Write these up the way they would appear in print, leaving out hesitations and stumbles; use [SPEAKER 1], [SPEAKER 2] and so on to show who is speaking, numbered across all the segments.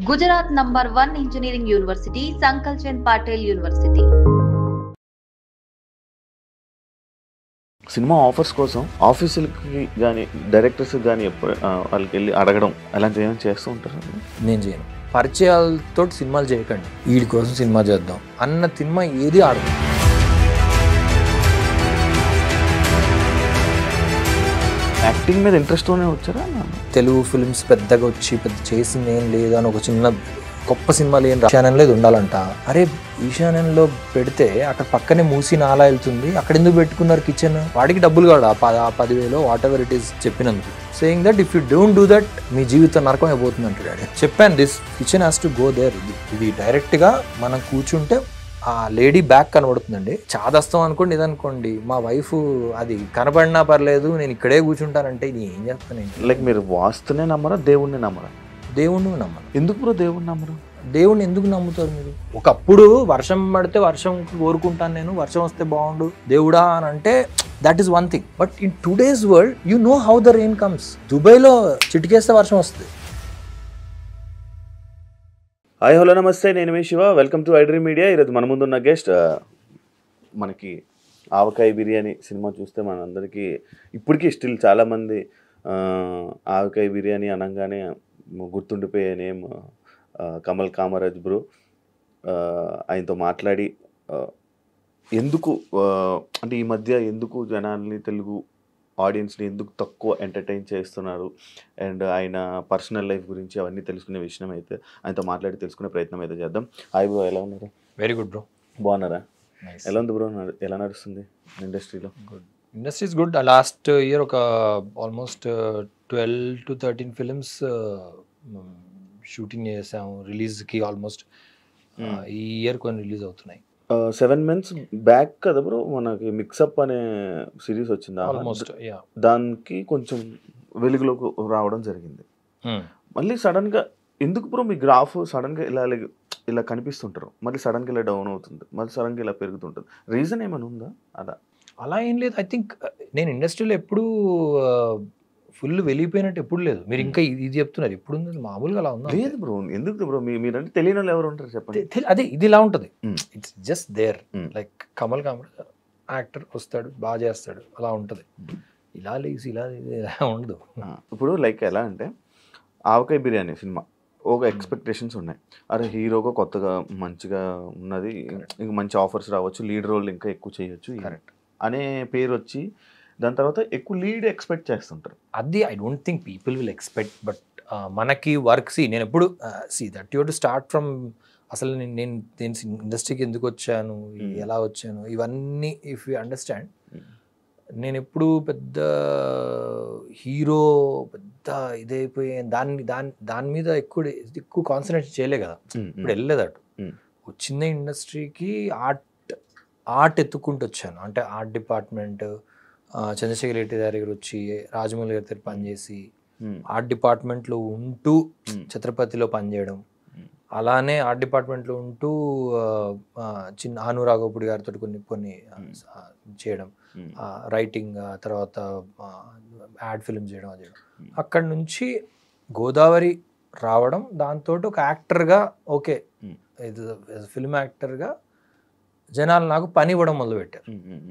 [SPEAKER 1] Gujarat number 1 engineering university Sankalchand Patil university.
[SPEAKER 2] Cinema offers కోసం ఆఫీసులకి కానీ directors కానీ వాళ్ళకి వెళ్ళి అడగడం అలాంటివి ఏమైనా చేస్తూ ఉంటారు?
[SPEAKER 3] నేను చేయను. పరిచయాలతో సినిమాలు చేయకండి, వీడి కోసం సినిమా చేద్దాం అన్న సినిమా ఏది ఆడదు.
[SPEAKER 2] యాక్టింగ్ మీద ఇంట్రెస్ట్తోనే వచ్చారా?
[SPEAKER 3] తెలుగు ఫిల్మ్స్ పెద్దగా వచ్చి పెద్ద చేసింది ఏం లేదు అని ఒక చిన్న గొప్ప సినిమాలు ఏం ఈశాన్యంలో ఇది ఉండాలంట. అరే ఈశాన్యంలో పెడితే అక్కడ పక్కనే మూసి నాలా వెళ్తుంది, అక్కడ ఎందుకు పెట్టుకున్నారు కిచెన్? వాడికి డబ్బులు కాదు, ఆ 10,000 వాట్ ఎవర్ ఇట్ ఈస్ చెప్పినందుకు. Saying that if you don't do that మీ జీవితం నరకం అయిపోతుంది అంటాడు. చెప్పాను, this kitchen has to go there. ఇది డైరెక్ట్గా మనం కూర్చుంటే ఆ లేడీ బ్యాక్ కనబడుతుందండి. చాదస్తాం అనుకోండి, ఇదనుకోండి మా వైఫ్ అది కనబడినా పర్లేదు నేను ఇక్కడే కూర్చుంటానంటే ఇది ఏం చేస్తాను.
[SPEAKER 2] లైక్ మీరు వాస్తునే నమ్మరా, దేవుణ్ణి నమ్మరా?
[SPEAKER 3] దేవుణ్ణి నమ్మను.
[SPEAKER 2] ఎందుకు బ్రో దేవుణ్ణి నమ్మరు?
[SPEAKER 3] దేవుణ్ణి ఎందుకు నమ్ముతారు మీరు? ఒకప్పుడు వర్షం పడితే వర్షం కోరుకుంటాను నేను, వర్షం వస్తే బాగుండు దేవుడా అని అంటే that is one thing. But in today's world you know how the rain comes. దుబాయ్లో చిటికేస్తే వర్షం వస్తుంది.
[SPEAKER 2] హాయ్ హలో నమస్తే, నేను మీ Shiva, welcome to iDream media. ఈరోజు మన ముందున్న గెస్ట్ మనకి ఆవకాయ బిర్యానీ సినిమా చూస్తే మనందరికీ ఇప్పటికీ స్టిల్ చాలామంది ఆవకాయ బిర్యానీ అనగానే గుర్తుండిపోయే నేమ్ కమల్ కామరాజ్ బ్రో. ఆయనతో మాట్లాడి ఎందుకు అంటే ఈ మధ్య ఎందుకు జనాల్ని, తెలుగు ఆడియన్స్ని ఎందుకు తక్కువ ఎంటర్టైన్ చేస్తున్నారు అండ్ ఆయన పర్సనల్ లైఫ్ గురించి అవన్నీ తెలుసుకునే విషయం అయితే ఆయనతో మాట్లాడి తెలుసుకునే ప్రయత్నం అయితే చేద్దాం. హాయ్ బ్రో, ఎలా ఉన్నారు?
[SPEAKER 3] Very good bro.
[SPEAKER 2] బాగున్నారా? ఎలా ఉంది బ్రో, ఎలా నడుస్తుంది ఇండస్ట్రీలో?
[SPEAKER 3] Good, industry is good. Last year ఒక ఆల్మోస్ట్ 12 to 13 ఫిలిమ్స్ షూటింగ్ చేసాము. రిలీజ్కి ఆల్మోస్ట్ ఈ ఇయర్ కొన్ని రిలీజ్ అవుతున్నాయి.
[SPEAKER 2] 7 months బ్యాక్ కదా బ్రో మనకి మిక్సప్ అనే సిరీస్ వచ్చింది.
[SPEAKER 3] ఆల్మోస్ట్
[SPEAKER 2] దానికి కొంచెం వెలుగులోకి రావడం జరిగింది. మళ్ళీ సడన్గా ఎందుకు బ్రో మీ గ్రాఫ్ సడన్గా ఇలా కనిపిస్తుంటారు, మళ్ళీ సడన్గా ఇలా డౌన్ అవుతుంది, మళ్ళీ సడన్గా ఇలా పెరుగుతుంటుంది? రీజన్ ఏమైనా ఉందా?
[SPEAKER 3] అలా ఏం లేదు. ఐ థింక్ నేను ఇండస్ట్రీలో ఎప్పుడూ ఫుల్ వెళ్ళిపోయినట్టు ఎప్పుడు లేదు. మీరు ఇంకా ఇది చెప్తున్నారు, ఎప్పుడు ఉంది మామూలుగా అలా ఉందా?
[SPEAKER 2] లేదు బ్రో, ఎందుకు బ్రో మీరంటే తెలియని వాళ్ళు ఎవరు ఉంటారు చెప్పండి.
[SPEAKER 3] అదే ఇది ఇలా ఉంటుంది, it's just there. Like Kamal Kamaraj actor వస్తాడు, బాగా చేస్తాడు, అలా ఉంటుంది. ఇలా లేసి ఇలా ఉండదు.
[SPEAKER 2] ఇప్పుడు లైక్ ఎలా అంటే ఆవకాయ బిర్యానీ సినిమా ఒక ఎక్స్పెక్టేషన్స్ ఉన్నాయి. అరే హీరోగా కొత్తగా మంచిగా ఉన్నది, ఇంక మంచి ఆఫర్స్ రావచ్చు, లీడ్ రోల్ ఇంకా ఎక్కువ చేయొచ్చు
[SPEAKER 3] కరెక్ట్
[SPEAKER 2] అనే పేరు వచ్చి దాని తర్వాత ఎక్కువ లీడ్ ఎక్స్పెక్ట్ చేస్తుంటారు.
[SPEAKER 3] అది I don't think people will expect. But మనకి వర్క్ నేను ఎప్పుడు that you to start from అసలు నేను ఇండస్ట్రీకి ఎందుకు వచ్చాను, ఎలా వచ్చాను, ఇవన్నీ ఇఫ్ యూ అండర్స్టాండ్. నేను ఎప్పుడు పెద్ద హీరో పెద్ద ఇదైపోయే దాని మీద ఎక్కువ కాన్సన్ట్రేట్ చేయలే కదా. ఇప్పుడు వెళ్ళలేదు వచ్చిందే ఇండస్ట్రీకి ఆర్ట్ ఎత్తుకుంటూ వచ్చాను. అంటే ఆర్ట్ డిపార్ట్మెంట్ చంద్రశేఖర్ రెడ్డి గారి దగ్గర వచ్చి, రాజమౌళి గారి దగ్గర పనిచేసి, ఆర్ట్ డిపార్ట్మెంట్లో ఉంటూ ఛత్రపతిలో పనిచేయడం, అలానే ఆర్ట్ డిపార్ట్మెంట్లో ఉంటూ చిన్న ఆనురాఘోపుడి గారితో కొన్ని చేయడం, రైటింగ్, తర్వాత యాడ్ ఫిల్మ్ చేయడం. అక్కడి నుంచి గోదావరి రావడం, దాంతో ఒక యాక్టర్గా ఓకే ఇది ఫిల్మ్ యాక్టర్గా జనాలు నాకు పని ఇవ్వడం మొదలుపెట్టారు.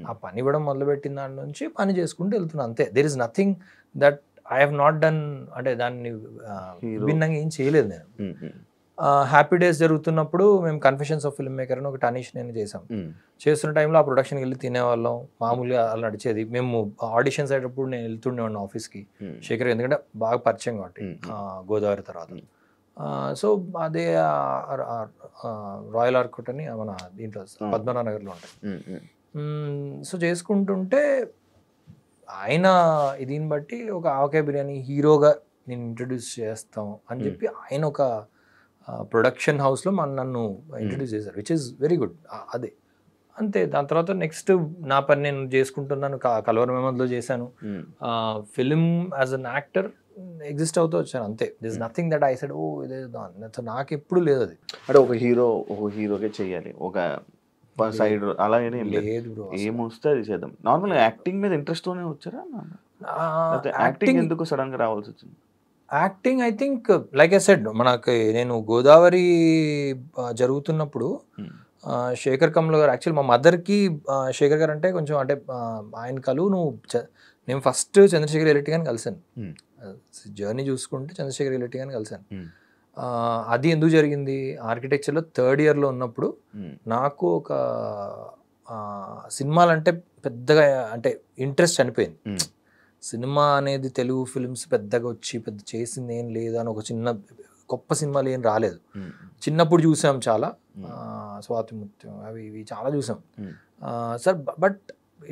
[SPEAKER 3] ఆ పని ఇవ్వడం మొదలుపెట్టిన దాని నుంచి పని చేసుకుంటూ వెళ్తున్నాను అంతే. There is nothing that I have not done, అంటే దాన్ని భిన్నంగా ఏం చేయలేదు నేను. హ్యాపీ డేస్ జరుగుతున్నప్పుడు మేము కన్ఫెషన్స్ ఆఫ్ ఫిల్మ్ మేకర్ అని ఒక టనీష్ నేను చేసాం. చేస్తున్న టైంలో ఆ ప్రొడక్షన్కి వెళ్ళి తినేవాళ్ళం, మామూలుగా అలా నడిచేది. మేము ఆడిషన్స్ అయ్యేటప్పుడు నేను వెళ్తుండేవాడిని ఆఫీస్కి, శేఖర్ ఎందుకంటే బాగా పరిచయం కాబట్టి గోదావరి తర్వాత. సో అదే రాయల్ ఆర్కుట్ అని మన దీంట్లో పద్మనాభనగర్లో ఉంటాయి. సో చేసుకుంటుంటే ఆయన దీన్ని బట్టి ఒక ఆవకాయ బిర్యానీ హీరోగా నేను ఇంట్రడ్యూస్ చేస్తాం అని చెప్పి ఆయన ఒక ప్రొడక్షన్ హౌస్లో నన్ను ఇంట్రడ్యూస్ చేశారు, విచ్ ఇస్ వెరీ గుడ్. అదే అంతే. దాని తర్వాత నెక్స్ట్ నా పని నేను చేసుకుంటున్నాను. కలవర మెమోలో చేశాను. Film as an actor exist అవుతూ వచ్చాను అంతే. This nothing that I said ఓ ఇదే నాకు ఎప్పుడు లేదు. అది
[SPEAKER 2] అంటే ఒక హీరోకే చెయ్యాలి, ఒక సైడ్ అలా లేదు బ్రో. ఏమొస్తే అది చేద్దాం. నార్మల్గా యాక్టింగ్ మీద ఇంట్రెస్ట్తోనే వచ్చారా? యాక్టింగ్ ఎందుకు సడన్గా రావాల్సి వచ్చింది?
[SPEAKER 3] Acting I think like I said మనకి నేను గోదావరి జరుగుతున్నప్పుడు శేఖర్ కమ్ల గారు యాక్చువల్ మా మదర్కి శేఖర్ గారు అంటే కొంచెం అంటే ఆయన కలు నేను ఫస్ట్ చంద్రశేఖర్ ఎలిటి గారిని కలిసాను. జర్నీ చూసుకుంటే చంద్రశేఖర్ ఎలిటి గారిని కలిసాను. అది ఎందుకు జరిగింది, ఆర్కిటెక్చర్లో థర్డ్ ఇయర్లో ఉన్నప్పుడు నాకు ఒక సినిమాలంటే పెద్దగా అంటే ఇంట్రెస్ట్ చనిపోయింది. సినిమా అనేది తెలుగు ఫిల్మ్స్ పెద్దగా వచ్చి పెద్ద చేసింది ఏం లేదు అని ఒక చిన్న గొప్ప సినిమాలు ఏం రాలేదు. చిన్నప్పుడు చూసాం చాలా, స్వాతి ముత్యం అవి ఇవి చాలా చూసాం sir. But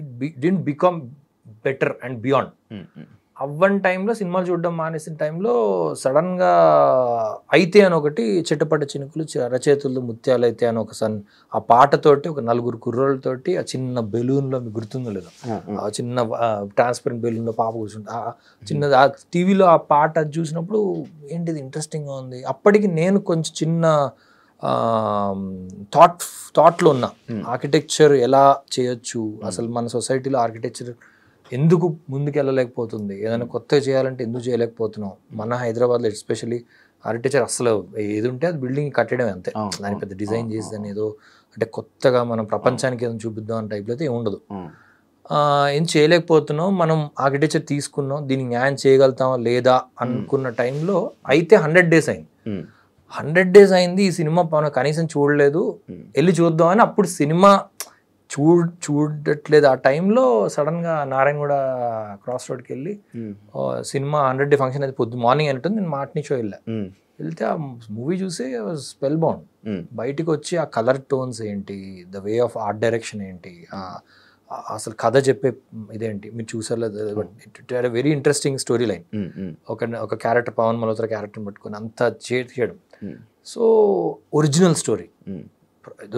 [SPEAKER 3] it didn't become better and beyond. అవ్వని టైంలో సినిమాలు చూడడం మానేసిన టైంలో సడన్గా అయితే అని ఒకటి చెట్టుపట్ట చినుకులు అరచేతుల్లో ముత్యాలు అయితే అని ఒక ఆ పాటతోటి ఒక 4 కుర్రోళ్ళతోటి ఆ చిన్న బెలూన్లో మీకు గుర్తుందో లేదో, ఆ చిన్న ట్రాన్స్పరెంట్ బెలూన్లో పాప కూర్చుంటే చిన్నది ఆ టీవీలో ఆ పాట చూసినప్పుడు ఏంటిది ఇంట్రెస్టింగ్గా ఉంది. అప్పటికి నేను కొంచెం చిన్న థాట్లో ఉన్నా, ఆర్కిటెక్చర్ ఎలా చేయొచ్చు, అసలు మన సొసైటీలో ఆర్కిటెక్చర్ ఎందుకు ముందుకు వెళ్ళలేకపోతుంది, ఏదైనా కొత్తగా చేయాలంటే ఎందుకు చేయలేకపోతున్నాం. మన హైదరాబాద్లో ఎస్పెషల్లీ ఆర్కిటెక్చర్ అసలు ఏది ఉంటే అది బిల్డింగ్ కట్టడం అంతే, దాని పెద్ద డిజైన్ చేసేదని ఏదో అంటే కొత్తగా మనం ప్రపంచానికి ఏదైనా చూపిద్దాం అనే టైప్లో అయితే ఏమి ఉండదు. ఏం చేయలేకపోతున్నాం, మనం ఆర్కిటెక్చర్ తీసుకున్నాం, దీనికి న్యాయం చేయగలుగుతామా లేదా అనుకున్న టైంలో అయితే 100 days అయింది. 100 days అయింది, ఈ సినిమా మనం కనీసం చూడలేదు, వెళ్ళి చూద్దామని అప్పుడు సినిమా చూడట్లేదు. ఆ టైంలో సడన్గా నారాయణగూడ క్రాస్ రోడ్కి వెళ్ళి సినిమా 100 day ఫంక్షన్ అయితే మార్నింగ్ అయినట్టుంది, నేను మాట్నీ షో వెళ్తే ఆ మూవీ చూసి స్పెల్ బౌండ్. బయటికి వచ్చి ఆ కలర్ టోన్స్ ఏంటి, the way of art direction ఏంటి, అసలు కథ చెప్పే ఇదేంటి మీరు చూసారు. Very interesting story line. ఒక క్యారెక్టర్ పవన్ మల్హోత్రా క్యారెక్టర్ని పట్టుకొని అంత చేయడం. సో ఒరిజినల్ స్టోరీ,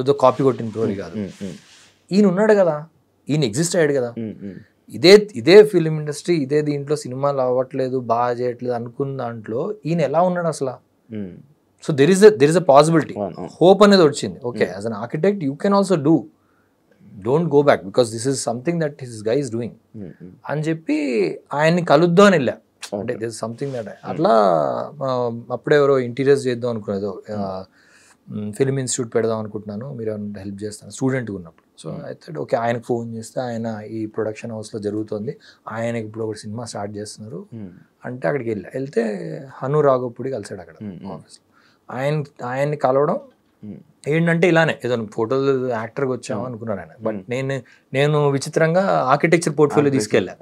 [SPEAKER 3] ఏదో కాపీ కొట్టిన స్టోరీ కాదు. ఈయన ఉన్నాడు కదా, ఈయన ఎగ్జిస్ట్ అయ్యాడు కదా, ఇదే ఫిలిం ఇండస్ట్రీ, ఇదే దీంట్లో సినిమాలు అవ్వట్లేదు, బాగా చేయట్లేదు అనుకున్న దాంట్లో ఈయన ఎలా ఉన్నాడు అసలు. So there is a possibility, hope అనేది వచ్చింది. Okay, as an architect you can also do, don't go back because this is something that his guy is doing అని చెప్పి ఆయన్ని కలుద్దాం అని వెళ్ళా. అంటే దిస్ సంథింగ్ దట్ అట్లా అప్పుడే ఎవరో ఇంటీరియర్స్ చేద్దాం అనుకునేదో ఫిలిం ఇన్స్టిట్యూట్ పెడదాం అనుకుంటున్నాను, మీరు ఏమన్నా హెల్ప్ చేస్తాను స్టూడెంట్గా ఉన్నప్పుడు. సో అయితే ఓకే, ఆయనకు ఫోన్ చేస్తే ఆయన ఈ ప్రొడక్షన్ హౌస్లో జరుగుతుంది, ఆయనకి ఇప్పుడు ఒక సినిమా స్టార్ట్ చేస్తున్నారు అంటే అక్కడికి వెళ్తే హను రాఘవపూడి కలిసాడు అక్కడ ఆఫీస్లో. ఆయన్ని కలవడం ఏంటంటే ఇలానే ఏదో ఫోటోలు యాక్టర్గా వచ్చాము అనుకున్నాను ఆయన. బట్ నేను విచిత్రంగా ఆర్కిటెక్చర్ పోర్ట్ఫోలియో తీసుకెళ్ళా.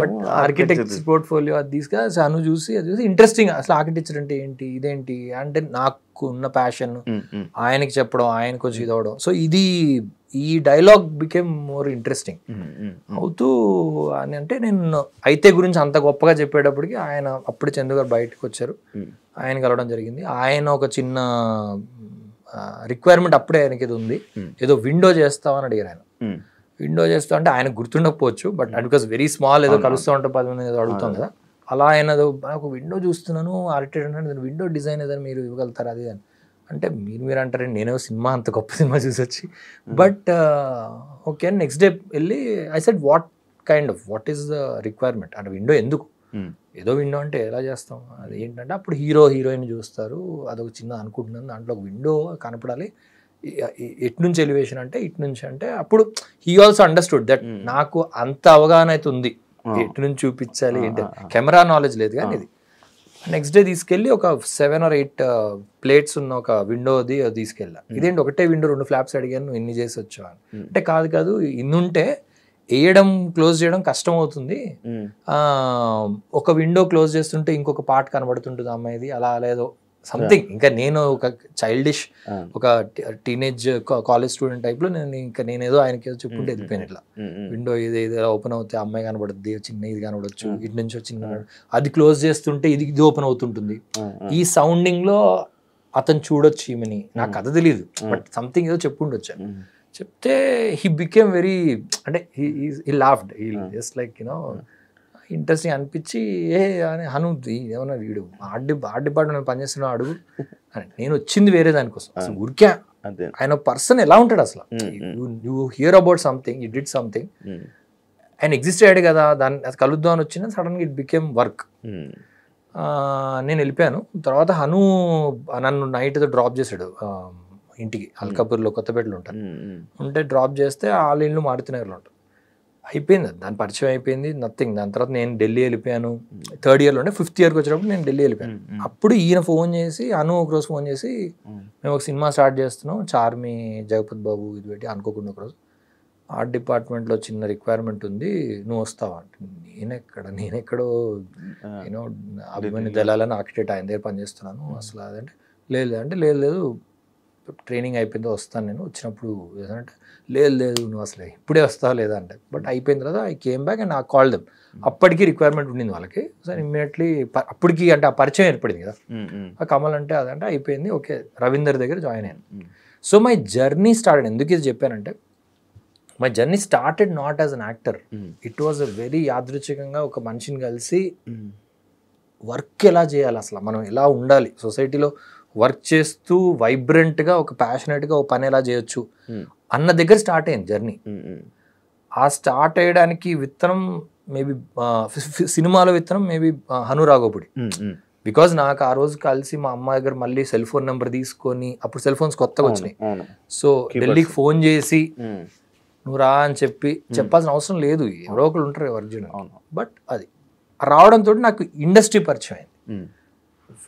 [SPEAKER 3] బట్ ఆర్కిటెక్చర్ పోర్ట్ఫోలియో అది తీసుకెళ్ళి అను చూసి ఇంట్రెస్టింగ్, అసలు ఆర్కిటెక్చర్ అంటే ఏంటి, ఇదేంటి అంటే నాకు ఉన్న ప్యాషన్ ఆయనకి చెప్పడం, ఆయన కొంచెం ఇది అవడం. సో ఈ డైలాగ్ బికేమ్ మోర్ ఇంట్రెస్టింగ్ అవుతూ అని. అంటే నేను అయితే గురించి అంత గొప్పగా చెప్పేటప్పటికి ఆయన అప్పుడు చందు గారు బయటకు వచ్చారు, ఆయన కలవడం జరిగింది. ఆయన ఒక చిన్న రిక్వైర్మెంట్ అప్పుడే ఆయనకి ఇది ఉంది, ఏదో విండో చేస్తామని అడిగారు ఆయన. విండో చేస్తా అంటే ఆయన గుర్తుండకపోవచ్చు, బట్ బికాస్ వెరీ స్మాల్, ఏదో కలుస్తూ ఉంటే 10 మంది ఏదో అడుగుతాం కదా, అలా ఆయన ఒక విండో చూస్తున్నాను ఆర్కిటెక్ట్ అంటే విండో డిజైన్ ఏదైనా మీరు ఇవ్వగలుగుతారు అది అని అంటే మీరు అంటారండి, నేనే సినిమా అంత గొప్ప సినిమా చూసి వచ్చి. బట్ ఓకే, నెక్స్ట్ డే వెళ్ళి I said what is the requirement అంటే విండో ఎందుకు, ఏదో విండో అంటే ఎలా చేస్తాం, అది ఏంటంటే అప్పుడు హీరోయిన్ చూస్తారు, అదొక చిన్న అనుకుంటున్నాను, దాంట్లో ఒక విండో కనపడాలి, ఎటు నుంచి ఎలివేషన్ అంటే ఇటు నుంచి అంటే అప్పుడు హీ ఆల్సో అండర్స్టూడ్ దట్ నాకు అంత అవగాహన అయితే ఉంది, ఎటు నుంచి చూపించాలి ఏంటి, కెమెరా నాలెడ్జ్ లేదు కానీ ఇది. నెక్స్ట్ డే తీసుకెళ్ళి ఒక 7 or 8 ప్లేట్స్ ఉన్న ఒక విండోది తీసుకెళ్ళా. ఇదేంటి ఒకటే విండో 2 ఫ్లాప్స్ అడిగాను, నువ్వు ఇన్ని చేసి వచ్చావు అంటే కాదు ఇన్ని ఉంటే వేయడం క్లోజ్ చేయడం కష్టం అవుతుంది, ఒక విండో క్లోజ్ చేస్తుంటే ఇంకొక పార్ట్ కనబడుతుంటుంది అమ్మాయిది, అలా లేదో సంథింగ్. ఇంకా నేను ఒక చైల్డిష్ ఒక టీనేజ్ కాలేజ్ స్టూడెంట్ టైప్లో నేను ఏదో ఆయనకి ఏదో చెప్పుకుంటే వెళ్ళిపోయాను. ఇట్లా విండో ఇది ఓపెన్ అవుతే అమ్మాయి కనబడుద్ది, చిన్న ఇది కనబడచ్చు, ఇటు నుంచి చిన్న అది క్లోజ్ చేస్తుంటే ఇది ఓపెన్ అవుతుంటుంది, ఈ సౌండింగ్ లో అతను చూడొచ్చు ఈమెని, నాకు కథ తెలియదు బట్ సంథింగ్ ఏదో చెప్పుండొచ్చు. చెప్తే హీ బికేమ్ వెరీ అంటే he laughed, just like you know interesting అనిపించి అని హను ఏమన్నా వీడు ఆర్ట్ డిపార్ట్మెంట్ పనిచేస్తున్నా అడుగు అని. నేను వచ్చింది వేరే దానికోసం, అసలు ఊరికే ఆయన పర్సన్ ఎలా ఉంటాడు అసలు, you hear about something, you did something ఆయన ఎగ్జిస్ట్ అయ్యాడు కదా, దాన్ని అది కలుద్దాం అని వచ్చిన సడన్గా ఇట్ బికేమ్ వర్క్. నేను వెళ్ళిపోయాను. తర్వాత హను నన్ను నైట్ డ్రాప్ చేశాడు ఇంటికి. అల్కాపూర్లో కొత్తపేటలో ఉంటాను. ఉంటే డ్రాప్ చేస్తే వాళ్ళ ఇల్లు మారుతినగర్లో ఉంటారు. అయిపోయింది, దాని పరిచయం అయిపోయింది, నథింగ్. దాని తర్వాత నేను ఢిల్లీ వెళ్ళిపోయాను. 3rd yearలో ఉండే 5th yearకి వచ్చినప్పుడు నేను ఢిల్లీ వెళ్ళిపోయాను. అప్పుడు ఈయన ఫోన్ చేసి, అను ఒకరోజు ఫోన్ చేసి, మేము ఒక సినిమా స్టార్ట్ చేస్తున్నాం, చార్మి, జగపతి బాబు ఇది పెట్టి, అనుకోకుండా ఒకరోజు ఆర్ట్ డిపార్ట్మెంట్లో చిన్న రిక్వైర్మెంట్ ఉంది, నువ్వు వస్తావా అంటే, నేనెక్కడో యూనో అభిమన్యు దళాలని ఆర్కిటెక్ట్ ఆయన దగ్గర పనిచేస్తున్నాను అసలు. అదంటే లేదు ట్రైనింగ్ అయిపోయిందో వస్తాను నేను, వచ్చినప్పుడు ఏదంటే లేదు నువ్వు అసలు ఇప్పుడే వస్తావు లేదా అంటే. బట్ అయిపోయిన తర్వాత ఐ కేమ్ బ్యాక్ అండ్ ఆ కాల్ దెమ్. అప్పటికి రిక్వైర్మెంట్ ఉండింది వాళ్ళకి. సో ఇమ్మీడియట్లీ అప్పటికి అంటే ఆ పరిచయం ఏర్పడింది కదా, ఆ కమల్ అంటే అదంటే అయిపోయింది. ఓకే, రవీందర్ దగ్గర జాయిన్ అయ్యాను. So my journey started. ఎందుకు ఇది చెప్పానంటే, my journey started not as an actor. It was a very యాదృచ్ఛికంగా ఒక మనిషిని కలిసి వర్క్ ఎలా చేయాలి, అసలు మనం ఎలా ఉండాలి సొసైటీలో, వర్క్ చేస్తూ వైబ్రెంట్గా ఒక ప్యాషనెట్గా ఒక పని ఎలా చేయొచ్చు అన్న దగ్గర స్టార్ట్ అయింది జర్నీ. ఆ స్టార్ట్ అయ్యడానికి విత్తనం మేబీ సినిమాలో విత్తనం మేబీ హను రాఘోపుడి. బికాజ్ నాకు ఆ రోజు కలిసి మా అమ్మ దగ్గర మళ్ళీ సెల్ ఫోన్ నెంబర్ తీసుకొని, అప్పుడు సెల్ ఫోన్స్ కొత్తగా వచ్చినాయి. సో ఢిల్లీకి ఫోన్ చేసి నువ్వు రా అని చెప్పాల్సిన అవసరం లేదు, ఎవరో ఒకరు ఉంటారు వర్క్ చేయడం. బట్ అది రావడంతో నాకు ఇండస్ట్రీ పరిచయం అయింది.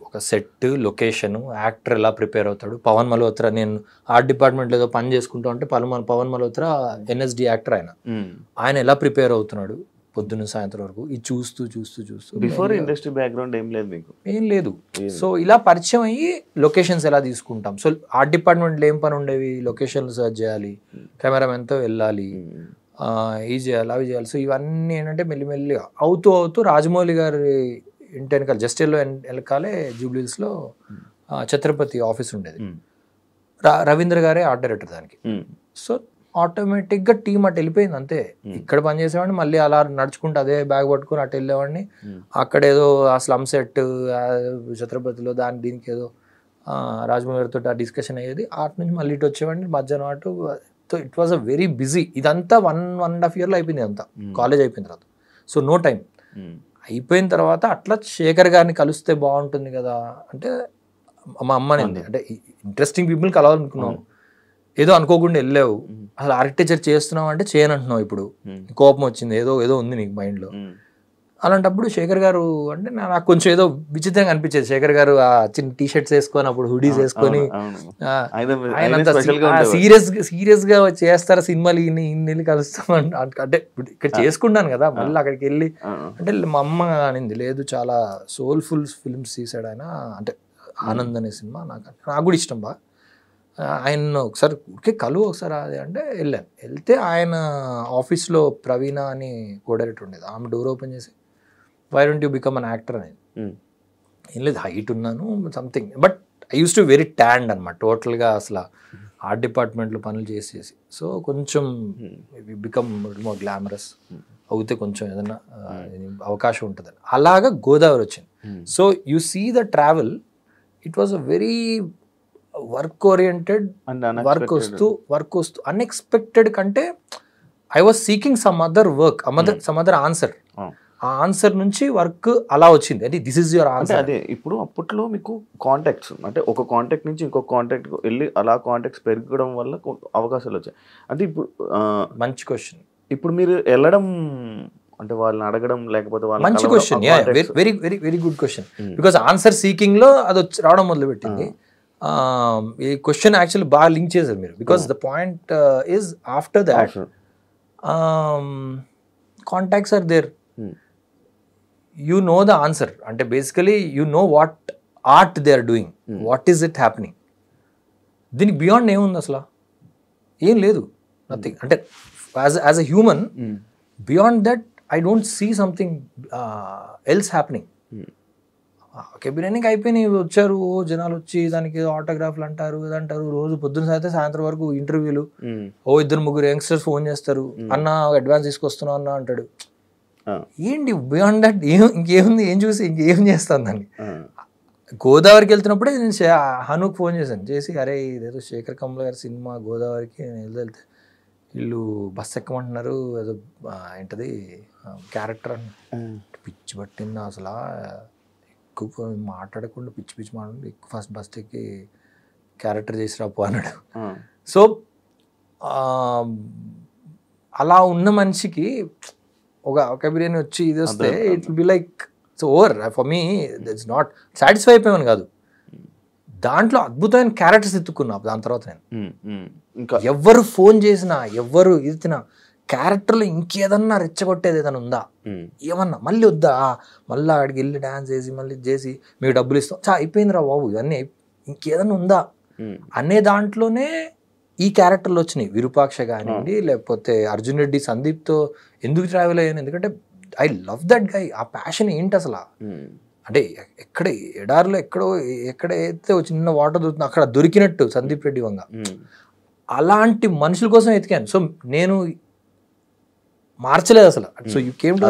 [SPEAKER 3] ఒక సెట్, లొకేషన్, యాక్టర్ ఎలా ప్రిపేర్ అవుతాడు. పవన్ మల్హోత్రా, నేను ఆర్ట్ డిపార్ట్మెంట్లో ఏదో పని చేసుకుంటా ఉంటే పవన్ మల్హోత్రా NSD యాక్టర్, ఆయన ఎలా ప్రిపేర్ అవుతున్నాడు పొద్దున్న సాయంత్రం వరకు, ఇది చూస్తూ
[SPEAKER 2] బిఫోర్ ఇండస్ట్రీ బ్యాక్గ్రౌండ్ ఏం లేదు.
[SPEAKER 3] సో ఇలా పరిచయం అయ్యి లొకేషన్స్ ఎలా తీసుకుంటాం. సో ఆర్ట్ డిపార్ట్మెంట్లో ఏం పని ఉండేవి, లొకేషన్లు సర్చ్ చేయాలి, కెమెరామెన్తో వెళ్ళాలి, ఇది చేయాలి, అవి చేయాలి. సో ఇవన్నీ ఏంటంటే మెల్లిమెల్లిగా అవుతూ రాజమౌళి గారి ఇంటి వెనకాల జస్ట్ వెనకాలే జూబ్లీహిల్స్లో ఛత్రపతి ఆఫీస్ ఉండేది. రవీంద్ర గారే ఆర్ట్ డైరెక్టర్ దానికి. సో ఆటోమేటిక్గా టీం అటు వెళ్ళిపోయింది అంతే. ఇక్కడ పనిచేసేవాడిని, మళ్ళీ అలా నడుచుకుంటూ అదే బ్యాగ్ పట్టుకుని అటు వెళ్ళేవాడిని. అక్కడేదో ఆ స్లమ్ సెట్ ఛత్రపతిలో దీనికి ఏదో రాజమౌళి గారితో ఆ డిస్కషన్ అయ్యేది. అటు నుంచి మళ్ళీ ఇటు వచ్చేవాడిని మధ్యాహ్నం అటు. So it was a very busy. ఇదంతా 1.5 yearలో అయిపోయింది అంతా, కాలేజ్ అయిపోయిన తర్వాత. So no time. అయిపోయిన తర్వాత అట్లా శేఖర్ గారిని కలిస్తే బాగుంటుంది కదా అంటే మా అమ్మని, అంటే ఇంట్రెస్టింగ్ పీపుల్ కలవాలనుకున్నావు, ఏదో అనుకోకుండా వెళ్ళావు, అసలు ఆర్కిటెక్చర్ చేస్తున్నావు అంటే చేయనంటున్నావు, ఇప్పుడు కోపం వచ్చింది, ఏదో ఉంది నీకు మైండ్లో. అలాంటప్పుడు శేఖర్ గారు అంటే నాకు కొంచెం ఏదో విచిత్రంగా అనిపించేది. శేఖర్ గారు ఆ చిన్న టీషర్ట్స్ వేసుకొని, అప్పుడు హుడీస్ వేసుకొని, ఆయన సీరియస్గా చేస్తారా సినిమాలు, ఇన్ని కలుస్తాం అంటే ఇక్కడ చేసుకున్నాను కదా, మళ్ళీ అక్కడికి వెళ్ళి అంటే మా అమ్మ అనింది, లేదు చాలా సోల్ఫుల్ ఫిల్మ్స్ తీసాడు ఆయన, అంటే ఆనంద్ అనే సినిమా నాకు కూడా ఇష్టం బా, ఆయన ఒకసారి ఒకసారి అది అంటే వెళ్ళాను. వెళ్తే ఆయన ఆఫీస్లో ప్రవీణ అని కో డైరెక్టర్ ఉండేది, ఆమె డోర్ ఓపెన్ చేసి why don't you become an actor అనేది. ఏం లేదు, హైట్ ఉన్నాను something, but I use to very tanned అనమాట టోటల్గా, అసలు ఆర్ట్ డిపార్ట్మెంట్లో పనులు చేసి. సో కొంచెం బికమ్ మోర్ గ్లామరస్ అవుతే కొంచెం ఏదైనా అవకాశం ఉంటుందని అలాగా గోదావరి వచ్చింది. So you see the travel, it was a very work oriented, work వస్తూ అన్ఎక్స్పెక్టెడ్ కంటే I was seeking some other work, some other answer. ఆ ఆన్సర్ నుంచి వర్క్ అలా వచ్చింది, అంటే దిస్ ఇస్ యువర్ ఆన్సర్.
[SPEAKER 2] అదే ఇప్పుడు అప్పట్లో మీకు కాంటాక్ట్స్, అంటే ఒక కాంటాక్ట్ నుంచి ఇంకొక కాంటాక్ట్ వెళ్ళి అలా కాంటాక్ట్స్ పెరగడం వల్ల అవకాశాలు వచ్చాయి. అంటే ఇప్పుడు
[SPEAKER 3] మంచి క్వశ్చన్.
[SPEAKER 2] ఇప్పుడు మీరు వెళ్ళడం అంటే వాళ్ళని అడగడం, లేకపోతే
[SPEAKER 3] మంచి question, very very very good question. Because answer seeking లో అది రావడం మొదలు పెట్టింది. ఈ క్వశ్చన్ యాక్చువల్లీ బాగా లింక్ చేశారు మీరు, because the point is after that contacts are there, you know the answer. అంటే basically you know what art they are doing, what is it happening. దీనికి బియాండ్ ఏముంది అసలు, ఏం లేదు, నథింగ్. అంటే as a human beyond that I don't see something else happening. Okay, బిర్యానీకి అయిపోయినాయి, వచ్చారు జనాలు వచ్చి దానికి ఆటోగ్రాఫ్లు అంటారు, ఇదంటారు, రోజు పొద్దున్న అయితే సాయంత్రం వరకు ఇంటర్వ్యూలు, 2-3 యంగ్స్టర్స్ ఫోన్ చేస్తారు, అన్న అడ్వాన్స్ తీసుకొస్తున్నావు అన్న అంటాడు. ఏంటి బియాండ్ దట్ ఇంకేముంది, ఏం చూసి ఇంకేం చేస్తాను దాన్ని. గోదావరికి వెళ్తున్నప్పుడే నేను హనుకు ఫోన్ చేశాను, చేసి అరే ఇదేదో శేఖర్ కమల గారి సినిమా గోదావరికి నేను వెళ్తే వీళ్ళు బస్ ఎక్కమంటున్నారు ఏదో ఏంటది క్యారెక్టర్ అని పిచ్చి పట్టింది అసలు. ఎక్కువ మాట్లాడకుండా పిచ్చి మాట్లాడి ఎక్కువ ఫస్ట్ బస్ ఎక్కి క్యారెక్టర్ చేసి రాపో అన్నాడు. సో అలా ఉన్న మనిషికి ఒక బిర్యానీ వచ్చి ఇది వస్తే it will be like it's over for me. It's not satisfy అయిపోయాను కాదు, దాంట్లో అద్భుతమైన క్యారెక్టర్స్ ఎత్తుకున్నా. దాని తర్వాత నేను ఎవరు ఫోన్ చేసినా ఎవరు ఇచ్చినా క్యారెక్టర్లో ఇంకేదన్నా రెచ్చగొట్టేది ఏదైనా ఉందా, ఏమన్నా మళ్ళీ వద్దా, మళ్ళీ అక్కడికి వెళ్ళి డాన్స్ చేసి మళ్ళీ చేసి మీకు డబ్బులు ఇస్తాం అయిపోయిందిరా బాబు ఇవన్నీ, ఇంకేదన్నా ఉందా అనే దాంట్లోనే ఈ క్యారెక్టర్లు వచ్చినాయి. విరూపాక్ష కానివ్వండి, లేకపోతే అర్జున్ రెడ్డి సందీప్తో ఎందుకు ట్రావెల్ అయ్యాను, ఎందుకంటే ఐ లవ్ దట్ గై. ఆ ప్యాషన్ ఏంటి అసలు, అంటే ఎక్కడ ఎడారిలో ఎక్కడైతే చిన్న వాటర్ దొరుకుతుందో అక్కడ దొరికినట్టు సందీప్ రెడ్డి వంగ అలాంటి మనుషుల కోసం ఎతికాను. సో నేను మార్చలేదు అసలు. So you came to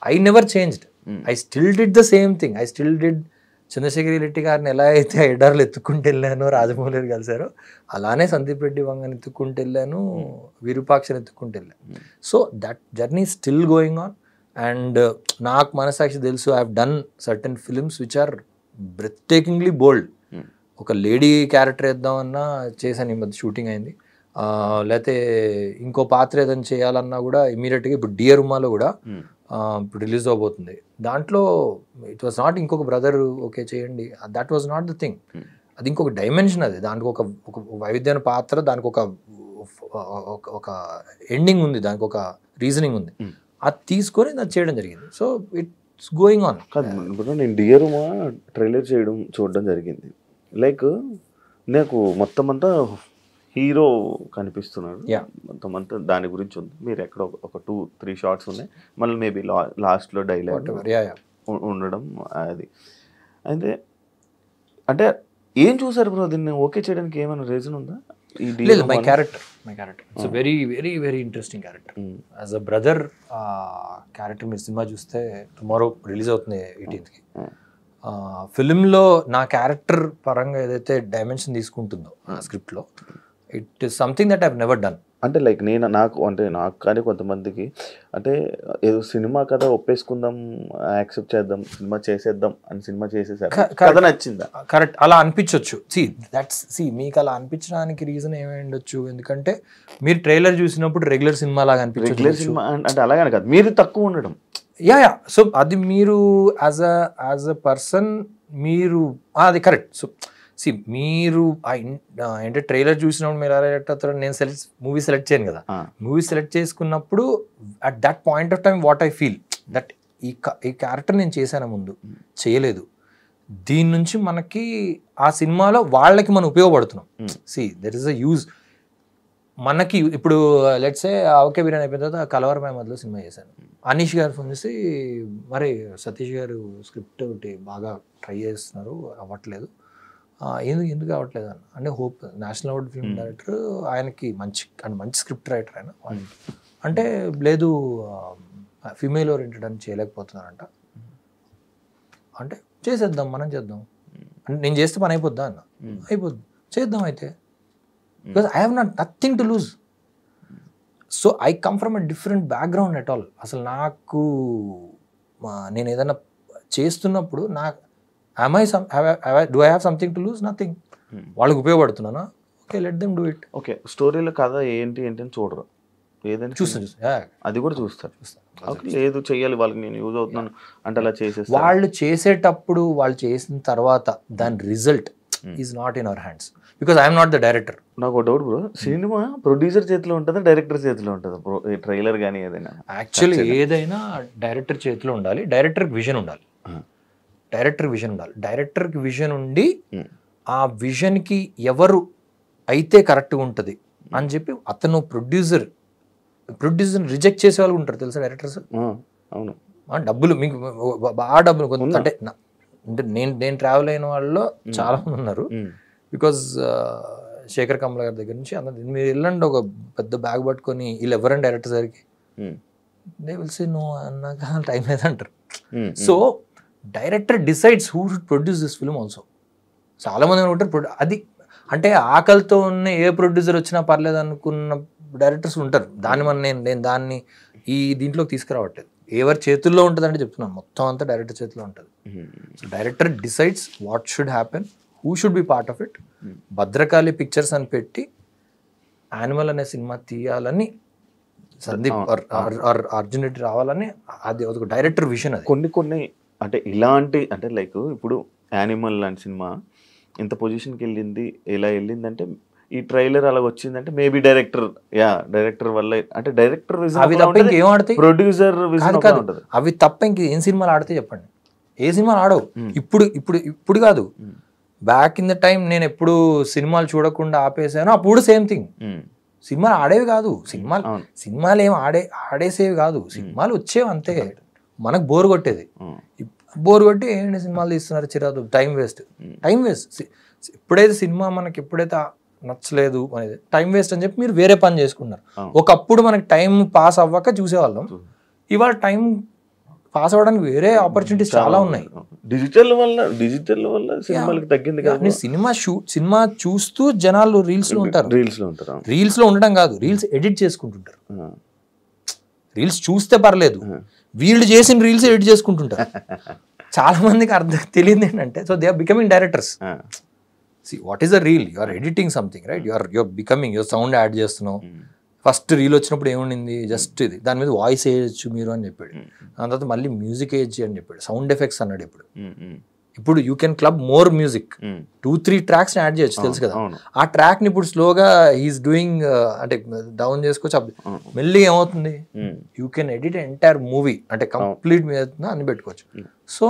[SPEAKER 3] I never changed, I still did the same thing. I still did Chandrashekar Reddy గారిని ఎలా అయితే ఎడార్లు ఎత్తుకుంటూ వెళ్ళాను, రాజమౌళి గారు కలిశారో అలానే సందీప్ రెడ్డి వంగని ఎత్తుకుంటూ వెళ్ళాను, విరూపాక్షని ఎత్తుకుంటూ వెళ్ళాను. So that journey still going on. And నాకు మనసాక్షి తెలుసు, I have done certain films which are breathtakingly bold. ఒక లేడీ క్యారెక్టర్ వేద్దామన్నా చేశాను, ఈ మధ్య షూటింగ్ అయింది. లేకపోతే ఇంకో పాత్ర ఏదైనా చేయాలన్నా కూడా ఇమీడియట్గా ఇప్పుడు డియర్ ఉమాలో కూడా ఇప్పుడు రిలీజ్ అవబోతుంది. దాంట్లో ఇట్ వాజ్ నాట్ ఇంకొక బ్రదర్ ఓకే చేయండి, that was not the thing. అది ఇంకొక డైమెన్షన్, అది దానికి ఒక వైవిధ్యమైన పాత్ర, దానికి ఒక ఎండింగ్ ఉంది, దానికి ఒక రీజనింగ్ ఉంది. అది తీసుకొని అది చేయడం జరిగింది. So it's going on.
[SPEAKER 2] ఇప్పుడు నేను డియర్ ఉమా ట్రైలర్ చూడడం జరిగింది. లైక్ నాకు మొత్తం అంతా హీరో కనిపిస్తున్నాడు, మొత్తం అంతా దాని గురించి ఉంది. మీరు ఎక్కడ ఒక 2-3 షార్ట్స్ ఉన్నాయి, మళ్ళీ మేబీ లాస్ట్లో డైలాగ్ ఉండడం. అది అంటే ఏం చూసారు బ్రో దీన్ని ఓకే చేయడానికి, ఏమైనా రీజన్ ఉందా?
[SPEAKER 3] My character it's very very very interesting character. As a brother character మీరు సినిమా చూస్తే టుమారో రిలీజ్ అవుతుంది 18th. ఫిలింలో నా క్యారెక్టర్ పరంగా ఏదైతే డైమెన్షన్ తీసుకుంటుందో స్క్రిప్ట్లో, it is something that I have never done.
[SPEAKER 2] అంటే లైక్ నాకు కానీ కొంతమందికి అంటే ఏదో సినిమా కథ ఒప్పేసుకుందాం, యాక్సెప్ట్ చేద్దాం, సినిమా చేసేద్దాం అని సినిమా చేసేసారు, కథ నచ్చిందా?
[SPEAKER 3] కరెక్ట్, అలా అనిపించవచ్చు. మీకు అలా అనిపించడానికి రీజన్ ఏమై ఉండొచ్చు, ఎందుకంటే మీరు ట్రైలర్ చూసినప్పుడు రెగ్యులర్ సినిమా లాగా అనిపించచ్చు.
[SPEAKER 2] రెగ్యులర్ సినిమా అంటే అలాగని కాదు, మీరు తక్కువ ఉండడం.
[SPEAKER 3] సో అది మీరు యాజ్ అ పర్సన్ మీరు అది కరెక్ట్. సో మీరు అంటే ట్రైలర్ చూసినప్పుడు మీరు ఎలా సెలెక్ట్ అవుతారు, నేను మూవీ సెలెక్ట్ చేయను కదా. మూవీ సెలెక్ట్ చేసుకున్నప్పుడు at that point of time what I feel that ఈ క్యారెక్టర్ నేను చేశాను, ముందు చేయలేదు, దీని నుంచి మనకి ఆ సినిమాలో వాళ్ళకి మనం ఉపయోగపడుతున్నాం. దెర్ ఇస్ అ యూజ్ మనకి. ఇప్పుడు లెట్స్ సే ఓకే బిర్యానీ అయిపోయిన తర్వాత కలవరమై మొదలు సినిమా చేశాను. అనీష్ గారు ఫోన్ చేసి మరి సతీష్ గారు స్క్రిప్ట్ ఒకటి బాగా ట్రై చేస్తున్నారు, అవ్వట్లేదు, ఎందుకు అవ్వట్లేదు అన్న. అంటే hope national award film director, ఆయనకి మంచి స్క్రిప్ట్ రైటర్ ఆయన. అంటే లేదు ఫీమేల్ ఓరియంటెడ్ అని చేయలేకపోతున్నారంట. అంటే చేసేద్దాం, మనం చేద్దాం అంటే నేను చేస్తే పని అయిపోద్దా అన్న. అయిపోద్ది, చేద్దాం అయితే, because I have nothing to lose. So I come from a different background at all. అసలు నాకు నేను ఏదైనా చేస్తున్నప్పుడు do I have something to lose? Nothing. వాళ్ళకి ఉపయోగపడుతున్నానా, okay let them do it.
[SPEAKER 2] Okay, స్టోరీలో కథ ఏంటి అని చూడరు, ఏదైనా
[SPEAKER 3] చూస్తాను,
[SPEAKER 2] అది కూడా చూస్తారు. లేదు చెయ్యాలి వాళ్ళకి, నేను యూజ్ అవుతున్నాను అంటే అలా చేసేస్తారు.
[SPEAKER 3] వాళ్ళు చేసేటప్పుడు, వాళ్ళు చేసిన తర్వాత దాని result is not in our hands, because I'm not the director.
[SPEAKER 2] నాకు డౌట్ బ్రో, సినిమా ప్రొడ్యూసర్ చేతిలో ఉంటుందా, డైరెక్టర్ చేతిలో ఉంటుందా? ట్రైలర్ కానీ ఏదైనా
[SPEAKER 3] యాక్చువల్లీ ఏదైనా డైరెక్టర్ చేతిలో ఉండాలి, డైరెక్టర్కి విజన్ ఉండాలి. డైరెక్టర్కి విజన్ ఉండి ఆ విజన్కి ఎవరు అయితే కరెక్ట్గా ఉంటుంది అని చెప్పి అతను ప్రొడ్యూసర్ రిజెక్ట్ చేసే వాళ్ళు ఉంటారు తెలుసా డైరెక్టర్స్.
[SPEAKER 2] అవును,
[SPEAKER 3] డబ్బులు మీకు బాగా డబ్బులు కొంత అంటే నేను ట్రావెల్ అయిన వాళ్ళలో చాలా మంది ఉన్నారు. బికాజ్ శేఖర్ కమల గారి దగ్గర నుంచి అందరు మీరు వెళ్ళండి ఒక పెద్ద బ్యాగ్ పట్టుకొని వీళ్ళు ఎవరైనా డైరెక్టర్ సరికి దే విల్ సే నో అన్నాక టైం లేదంటారు. So director decides who should produce this film also. చాలా మంది అనుకుంటారు అది అంటే ఆకలితో ఉన్న ఏ ప్రొడ్యూసర్ వచ్చినా పర్లేదు అనుకున్న డైరెక్టర్స్ ఉంటారు. దాన్ని నేను దాన్ని ఈ దీంట్లోకి తీసుకురావట్లేదు. ఎవరి చేతుల్లో ఉంటుందంటే చెప్తున్నాను, మొత్తం అంతా డైరెక్టర్ చేతిలో ఉంటుంది. So director decides what should happen, who should be part of it. Bhadrakali pictures అని పెట్టి యానిమల్ అనే సినిమా తీయాలని సందీప్ అర్జున్ రెడ్డి రావాలని అది ఒక డైరెక్టర్ విజన్. అది
[SPEAKER 2] కొన్ని అంటే ఇలాంటి అంటే లైక్ ఇప్పుడు యానిమల్ లాంటి సినిమా ఇంత పొజిషన్కి వెళ్ళింది, ఎలా వెళ్ళిందంటే ఈ ట్రైలర్ అలా వచ్చిందంటే మేబీ డైరెక్టర్ వల్ల, అంటే డైరెక్టర్
[SPEAKER 3] అవి తప్ప ఇంకేం ఆడతాయి,
[SPEAKER 2] ప్రొడ్యూసర్ ఉంటుంది.
[SPEAKER 3] అవి తప్ప ఇంక ఏం సినిమాలు ఆడితే చెప్పండి, ఏ సినిమాలు ఆడవు. ఇప్పుడు కాదు, బ్యాక్ ఇన్ ద టైం నేను ఎప్పుడు సినిమాలు చూడకుండా ఆపేసాను అప్పుడు సేమ్ థింగ్. సినిమాలు ఆడేవి కాదు, సినిమాలు ఏం ఆడేసేవి కాదు, సినిమాలు వచ్చేవి అంతే. మనకు బోర్ కొట్టేది, బోర్ కొట్టి ఏంటి సినిమాలు తీస్తున్నారు చిరాదు, టైం వేస్ట్. ఎప్పుడైతే సినిమా మనకి ఎప్పుడైతే నచ్చలేదు అనేది టైం వేస్ట్ అని చెప్పి మీరు వేరే పని చేసుకున్నారు. ఒకప్పుడు మనకి టైం పాస్ అవ్వక చూసేవాళ్ళం, ఇవాళ టైం పాస్ అవ్వడానికి వేరే ఆపర్చునిటీస్ చాలా ఉన్నాయి.
[SPEAKER 2] డిజిటల్ వల్ల సినిమాలకు తగ్గింది కదా.
[SPEAKER 3] సినిమా చూస్తూ జనాలు రీల్స్ లో ఉంటారు. రీల్స్ లో ఉండడం కాదు, రీల్స్ ఎడిట్ చేసుకుంటుంటారు. రీల్స్ చూస్తే పర్లేదు, వీళ్ళు చేసిన రీల్స్ ఎడిట్ చేసుకుంటుంటారు. చాలా మందికి తెలియదు ఏంటంటే, so they are becoming directors. See, what is a reel? You are editing something, right? You're becoming, your sound add చేస్తున్నావు. ఫస్ట్ రీల్ వచ్చినప్పుడు ఏముండింది, జస్ట్ ఇది, దాని మీద వాయిస్ వేయచ్చు మీరు అని చెప్పాడు. దాని తర్వాత మళ్ళీ మ్యూజిక్ వేయచ్చు అని చెప్పాడు, సౌండ్ ఎఫెక్ట్స్ అన్నాడు. ఇప్పుడు you can club more music, 2-3 tracks add చేయొచ్చు, తెలుసు కదా. ఆ ట్రాక్ ని ఇప్పుడు స్లోగా హీఈస్ డూయింగ్, అంటే డౌన్ చేసుకోవచ్చు. మెల్లి ఏమవుతుంది, you can edit entire movie, అంటే కంప్లీట్ మీద అని పెట్టుకోవచ్చు. So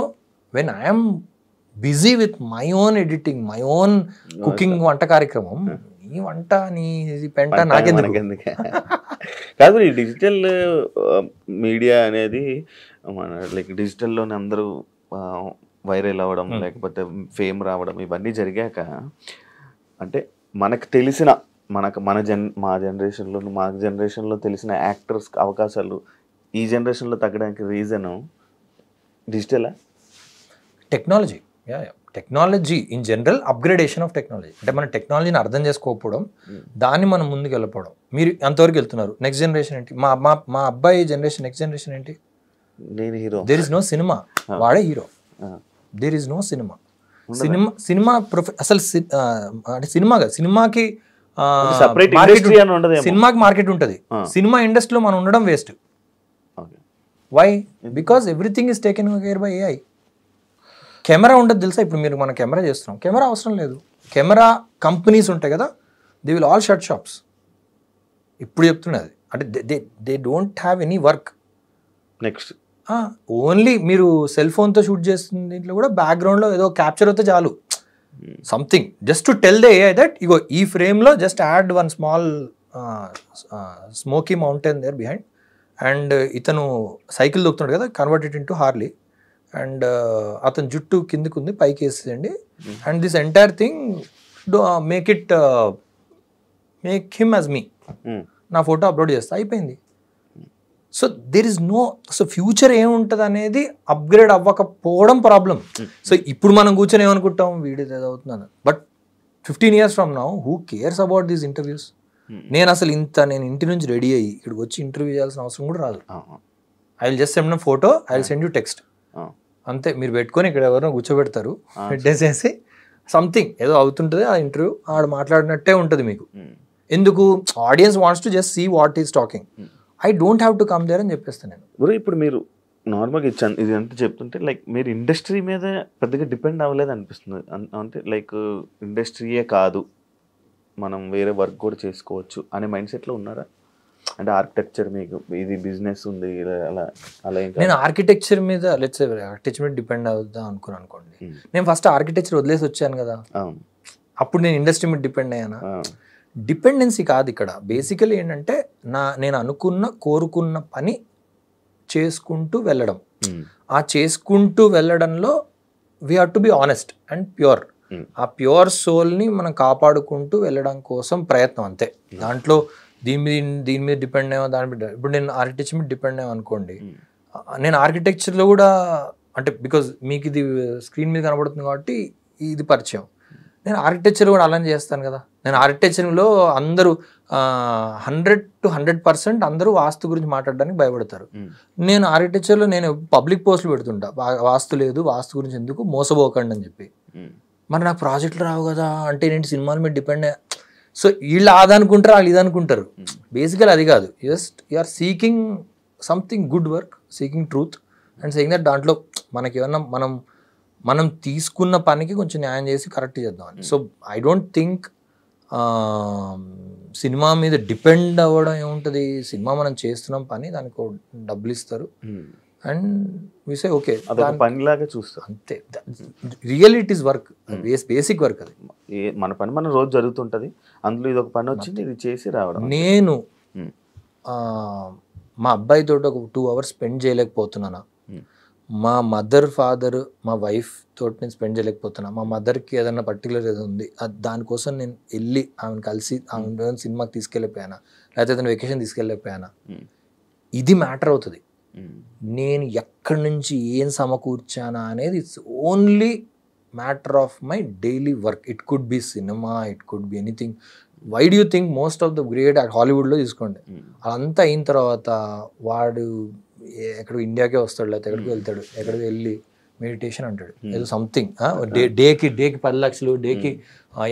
[SPEAKER 3] when I'm busy with my own editing, my own cooking, వంట కార్యక్రమం, నీ వంట నీ పెంట నాకెందుకు
[SPEAKER 2] కాదు. ఈ డిజిటల్ మీడియా అనేది మన లైక్ డిజిటల్లోనే అందరూ వైరల్ అవ్వడం, లేకపోతే ఫేమ్ రావడం, ఇవన్నీ జరిగాక అంటే మనకు తెలిసిన మా జనరేషన్లో తెలిసిన యాక్టర్స్ అవకాశాలు ఈ జనరేషన్లో తగ్గడానికి రీజను డిజిటలా,
[SPEAKER 3] technology. Technology in general, upgradation of technology. అంటే మన టెక్నాలజీని అర్థం చేసుకోకపోవడం, దాన్ని మనం ముందుకు వెళ్ళిపోవడం. మీరు ఎంతవరకు వెళ్తున్నారు? నెక్స్ట్ జనరేషన్ ఏంటి? మా అబ్బాయి జనరేషన్, నెక్స్ట్ జనరేషన్ ఏంటి?
[SPEAKER 2] నేను hero,
[SPEAKER 3] there is no cinema, వాడే hero. There is no cinema. అసలు అంటే సినిమాకి మార్కెట్ ఉంటుంది. సినిమా ఇండస్ట్రీలో మనం ఉండడం waste. Why? Because everything is taken care by AI. Camera ఉండదు తెలుసా? ఇప్పుడు మీరు మన కెమెరా చేస్తున్నాం, కెమెరా అవసరం లేదు. కెమెరా కంపెనీస్ ఉంటాయి కదా, they will all shut shops. ఇప్పుడు చెప్తున్నది అంటే they don't have any work.
[SPEAKER 2] Next
[SPEAKER 3] only మీరు సెల్ ఫోన్తో షూట్ చేస్తున్న దీంట్లో కూడా బ్యాక్గ్రౌండ్లో ఏదో క్యాప్చర్ అవుతే చాలు, something just to tell the AI that ఇగో ఈ ఫ్రేమ్లో just add one small smoky mountain there behind, and ఇతను సైకిల్ దొక్కుతున్నాడు కదా, convert it into Harley, and అతని జుట్టు కిందికి ఉంది, పైకి వేసేయండి, and this entire thing make him as me, నా ఫోటో అప్లోడ్ చేస్తా, అయిపోయింది. So there is no, so future ఏముంటుంది అనేది అప్గ్రేడ్ అవ్వకపోవడం ప్రాబ్లం. సో ఇప్పుడు మనం కూర్చొని ఏమనుకుంటాం, వీడియో ఏదవుతున్నాను, but 15 years from now who cares about these interviews? నేను అసలు నేను ఇంటి నుంచి రెడీ అయ్యి ఇక్కడికి వచ్చి ఇంటర్వ్యూ చేయాల్సిన అవసరం కూడా రాదు. I will just send photo, I will send you text, అంతే. మీరు పెట్టుకొని ఇక్కడ ఎవరైనా కూర్చోబెడతారు, పెట్టేసేసి సంథింగ్ ఏదో అవుతుంటుంది, ఆ ఇంటర్వ్యూ ఆడ మాట్లాడినట్టే ఉంటుంది మీకు. ఎందుకు? Audience wants to just see what is talking, I don't have to come there అని చెప్పేస్తాను నేను.
[SPEAKER 2] ఇప్పుడు మీరు నార్మల్గా ఇది అంతా చెప్తుంటే లైక్ మీరు ఇండస్ట్రీ మీద పెద్దగా డిపెండ్ అవ్వలేదు అనిపిస్తుంది. అంటే లైక్ ఇండస్ట్రీయే కాదు, మనం వేరే వర్క్ కూడా చేసుకోవచ్చు అనే మైండ్ సెట్లో ఉన్నారా? అంటే ఆర్కిటెక్చర్ మీకు ఇది బిజినెస్ ఉంది అలా
[SPEAKER 3] నేను ఆర్కిటెక్చర్ మీద డిపెండ్ అవుద్దాం అనుకోండి. నేను ఫస్ట్ ఆర్కిటెక్చర్ వదిలేసి వచ్చాను కదా, అప్పుడు నేను ఇండస్ట్రీ మీద డిపెండ్ అయ్యానా? డిపెండెన్సీ కాదు ఇక్కడ. బేసికలీ ఏంటంటే నేను కోరుకున్న పని చేసుకుంటూ వెళ్ళడం. ఆ చేసుకుంటూ వెళ్ళడంలో we have to be honest and pure. ఆ ప్యూర్ సోల్ని మనం కాపాడుకుంటూ వెళ్ళడం కోసం ప్రయత్నం, అంతే. దాంట్లో దీని మీద డిపెండ్ అయ్యా, దాని మీద ఇప్పుడు నేను ఆర్కిటెక్చర్ మీద డిపెండ్ అయ్యా అనుకోండి, నేను ఆర్కిటెక్చర్లో కూడా అంటే బికాజ్ మీకు ఇది స్క్రీన్ మీద కనబడుతుంది కాబట్టి ఇది పరిచయం, నేను ఆర్కిటెక్చర్ కూడా అలానే చేస్తాను కదా. నేను ఆర్కిటెక్చర్లో అందరూ 100 to 100% అందరూ వాస్తు గురించి మాట్లాడడానికి భయపడతారు. నేను ఆర్కిటెక్చర్లో నేను పబ్లిక్ పోస్టులు పెడుతుంటా, వాస్తు లేదు, వాస్తు గురించి ఎందుకు, మోసపోకండి అని చెప్పి. మరి నాకు ప్రాజెక్టులు రావు కదా అంటే ఏంటి, సినిమాల మీద డిపెండ్ సో వీళ్ళు అదనుకుంటారు, వాళ్ళు ఇది అనుకుంటారు. బేసికల్ అది కాదు, just you are seeking something good work, seeking truth and saying that దాంట్లో మనకి ఏమన్నా మనం తీసుకున్న పనికి కొంచెం న్యాయం చేసి కరెక్ట్ చేద్దామని. So I don't think cinema మీద డిపెండ్ అవ్వడం ఏముంటుంది. సినిమా మనం చేస్తున్నాం పని, దానికి డబ్బులు ఇస్తారు అండ్ విసే ఓకే
[SPEAKER 2] పనిలాగా చూస్తాం
[SPEAKER 3] అంతే. Real it is work, basic work అది.
[SPEAKER 2] మన పని మన రోజు జరుగుతుంటది, అందులో ఇది ఒక పని వచ్చింది, ఇది చేసి రావడం.
[SPEAKER 3] నేను మా అబ్బాయితో ఒక 2 hours స్పెండ్ చేయలేకపోతున్నానా, మా మదర్ ఫాదర్ మా వైఫ్ తోటి నేను స్పెండ్ చేయలేకపోతున్నా, మా మదర్కి ఏదైనా పర్టికులర్ ఏదో ఉంది దానికోసం నేను వెళ్ళి ఆమెను కలిసి ఆమె సినిమాకి తీసుకెళ్ళిపోయానా, లేకపోతే ఏదైనా వెకేషన్ తీసుకెళ్ళిపోయానా, ఇది మ్యాటర్ అవుతుంది. నేను ఎక్కడి నుంచి ఏం సమకూర్చానా అనేది it's only matter of my daily work. It could be cinema, it could be anything. Why do you think most of the great హాలీవుడ్లో తీసుకోండి, అదంతా అయిన తర్వాత వాడు ఎక్కడికి ఇండియాకే వస్తాడు, లేకపోతే ఎక్కడికి వెళ్తాడు, ఎక్కడికి వెళ్ళి మెడిటేషన్ అంటాడు, ఏదో సంథింగ్ డేకి 10 లక్షలు, డేకి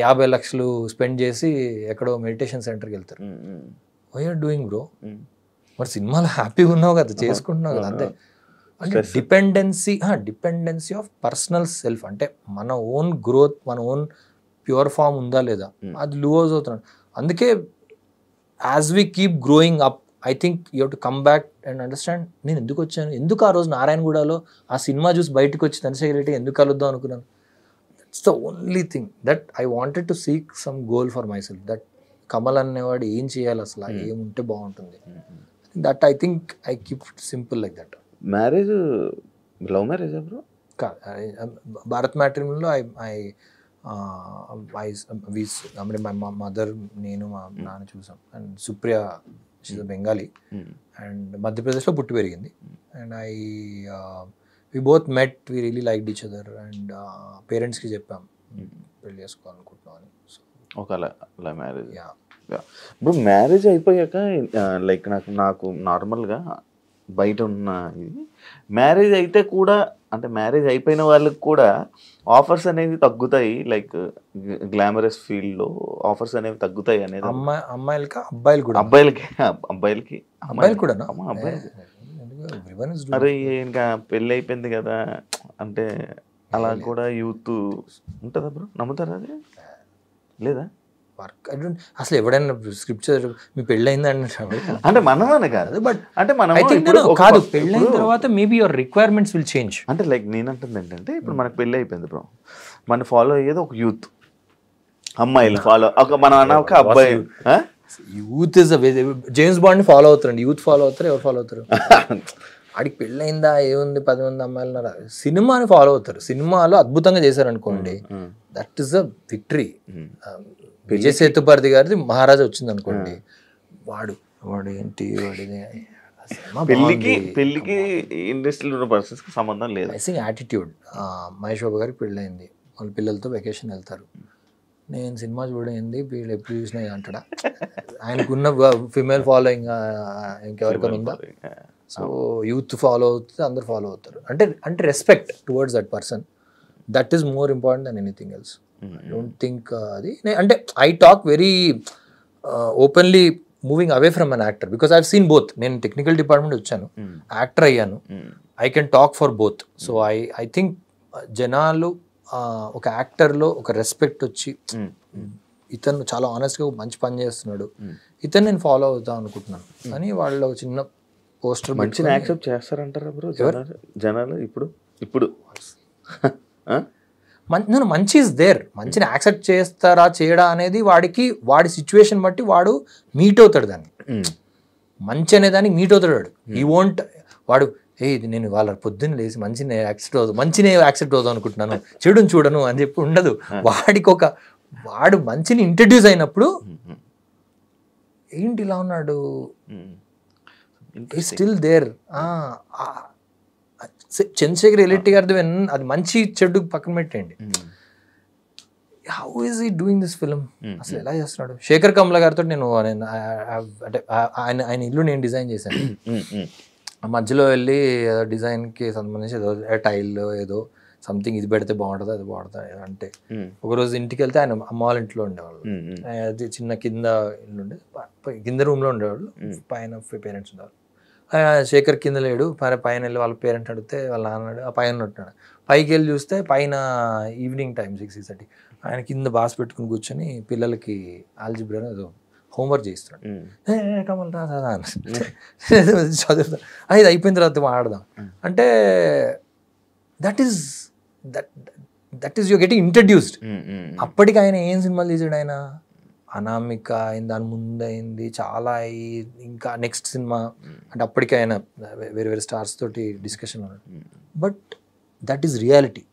[SPEAKER 3] 50 లక్షలు స్పెండ్ చేసి ఎక్కడో మెడిటేషన్ సెంటర్కి వెళ్తారు. Why are doing bro? మరి సినిమాలో హ్యాపీగా ఉన్నావు కదా, చేసుకుంటున్నావు కదా, అంతే. అంటే డిపెండెన్సీ ఆఫ్ పర్సనల్ సెల్ఫ్, అంటే మన ఓన్ గ్రోత్, మన ఓన్ ప్యూర్ ఫామ్ ఉందా లేదా, అది లూజ్ అవుతున్నాడు. అందుకే as we keep growing up, I think you have to come back and understand నేను ఎందుకు వచ్చాను, ఎందుకు ఆ రోజు నారాయణగూడలో ఆ సినిమా చూసి బయటకు వచ్చి చంద్రశేఖర్ రెడ్డి ఎందుకు కలుద్దాం అనుకున్నాను. That's the only thing that I wanted to seek some goal for myself, that Kamal అనేవాడు ఏం చేయాలి అసలు, ఏముంటే బాగుంటుంది. That I think I keep it simple like that.
[SPEAKER 2] Marriage love marriage bro?
[SPEAKER 3] Bharat మ్యాట్రిమోనీలో మై మదర్, నేను, మా నాన్న చూసాం. And Supriya she's Bengali and మధ్యప్రదేశ్లో పుట్టి పెరిగింది. And we both met, we really liked each other. And పేరెంట్స్కి చెప్పాం పెళ్ళి చేసుకోవాలనుకుంటున్నాం అని. సో
[SPEAKER 2] ఒక మ్యారేజ్. ఇప్పుడు మ్యారేజ్ అయిపోయాక లైక్ నాకు నార్మల్గా బయట ఉన్న ఇది మ్యారేజ్ అయితే కూడా, అంటే మ్యారేజ్ అయిపోయిన వాళ్ళకి కూడా ఆఫర్స్ అనేవి తగ్గుతాయి, లైక్ గ్లామరస్ ఫీల్డ్లో ఆఫర్స్ అనేవి తగ్గుతాయి అనేది.
[SPEAKER 3] అమ్మాయిలకి అబ్బాయిలు కూడా,
[SPEAKER 2] అబ్బాయిలు కూడా అరే ఇంకా పెళ్ళి అయిపోయింది కదా అంటే అలా కూడా యూత్ ఉంటుందా బ్రో? నమ్ముతారా అది? లేదా
[SPEAKER 3] వర్క్ అసలు ఎవడైనా స్క్రిప్ట్ మీ పెళ్ళయింది
[SPEAKER 2] అంటే మనమనే కాదు, బట్ అంటే మనం
[SPEAKER 3] కాదు, పెళ్ళైన తర్వాత maybe your requirements will change.
[SPEAKER 2] అంటే లైక్ నేను అంటుంది ఏంటంటే, ఇప్పుడు మనకు పెళ్ళి అయిపోయింది బ్రో, మన ఫాలో అయ్యేది ఒక యూత్, అమ్మాయిలు ఫాలో, మనం అన్న ఒక అబ్బాయి.
[SPEAKER 3] యూత్ ఇస్ జేమ్స్ బాండ్ ని ఫాలో అవుతారండి, యూత్ ఫాలో అవుతారు. ఎవరు ఫాలో అవుతారు? ఆడికి పెళ్ళయిందా, ఏముంది 10 మంది అమ్మాయిలు, సినిమాని ఫాలో అవుతారు. సినిమాలో అద్భుతంగా చేశారనుకోండి, that is a victory. Vijay Sethupathi గారిది మహారాజా వచ్చింది అనుకోండి, వాడు ఏంటి వాడిది
[SPEAKER 2] పెళ్ళికి ఇండస్ట్రీలో ఉన్న పర్సన్స్ కి సంబంధం లేదు.
[SPEAKER 3] I think attitude. Mahesh Babu గారికి పెళ్ళయింది, వాళ్ళ పిల్లలతో వెకేషన్ వెళ్తారు. నేను సినిమా చూడేంది వీళ్ళు ఎప్పుడు చూసినా అంటాడా? ఆయనకున్న ఫిమేల్ ఫాలోయింగ్ ఇంకెవరికైనా ఉందా? సో యూత్ ఫాలో అవుతుంది, అందరు ఫాలో అవుతారు. అంటే respect towards that person, that is more important than anything else. I don't think అది, అంటే I talk very openly moving away from an actor, because I have seen both. నేను technical department వచ్చాను, actor అయ్యాను, I can talk for both. So I think జనాలు ఒక యాక్టర్లో ఒక respect వచ్చి, ఇతను చాలా ఆనెస్ట్గా మంచి పని చేస్తున్నాడు, ఇతను నేను ఫాలో అవుతాను అనుకుంటున్నాను అని వాళ్ళు చిన్న పోస్టర్
[SPEAKER 2] మంచిని యాక్సెప్ట్ చేస్తారంటారా బ్రో జనాలు? ఇప్పుడు
[SPEAKER 3] మంచి ఇస్ దేర్, మంచిని యాక్సెప్ట్ చేస్తారా చేయడా అనేది వాడి సిచ్యువేషన్ బట్టి వాడు మీట్ అవుతాడు దాన్ని. మంచి అనే దానికి మీట్ అవుతాడు వాడు. ఈ వోంట్ వాడు ఇది నేను వాళ్ళ పొద్దున్న లేచి మంచిని యాక్సెప్ట్ అవుదాం అనుకుంటున్నాను, చెడుని చూడను అని చెప్పి ఉండదు. వాడు మంచిని ఇంట్రడ్యూస్ అయినప్పుడు ఏంటి ఇలా ఉన్నాడు, స్టిల్ దేర్. చంద్రశేఖర్ రెడ్డి గారిది అది మంచి చెడు పక్కన పెట్టండి, హౌ ఈజ్ ఈ డూయింగ్ దిస్ ఫిల్మ్, అసలు ఎలా చేస్తున్నాడు. శేఖర్ కమ్ల గారితో నేను అంటే ఆయన ఇల్లు నేను డిజైన్ చేశాను. మధ్యలో వెళ్ళి డిజైన్కి సంబంధించి ఏదో టైల్ ఏదో సంథింగ్ ఇది పెడితే బాగుంటుంది అది బాగుంటుంది అంటే ఒకరోజు ఇంటికి వెళ్తే ఆయన అమ్మ వాళ్ళ ఇంట్లో ఉండేవాళ్ళు. అది చిన్న కింద ఇల్లు ఉండే, కింద రూమ్లో ఉండేవాళ్ళు, పైన పేరెంట్స్ ఉండేవాళ్ళు. శేఖర్ కింద లేడు, పైన వెళ్ళి వాళ్ళ పేరెంట్ అడిగితే వాళ్ళ నాన్నాడు ఆ పైన ఉంటున్నాడు. పైకి వెళ్ళి చూస్తే పైన ఈవినింగ్ టైం 6:30 ఆయన కింద బాస్ పెట్టుకుని కూర్చొని పిల్లలకి ఆల్జిబ్రా ఏదో హోంవర్క్ చేయిస్తున్నాడు. కమల్ రా చదువుతా, ఇది అయిపోయిన తర్వాత ఆడదాం అంటే that is you're getting introduced. అప్పటికి ఆయన ఏం సినిమాలు తీసాడు, ఆయన అనామిక అయింది, దాని ముందు అయింది చాలా, ఇంకా నెక్స్ట్ సినిమా అంటే అప్పటికి ఆయన వేరే వేరే స్టార్స్ తోటి డిస్కషన్ ఉన్నాడు. But that is reality.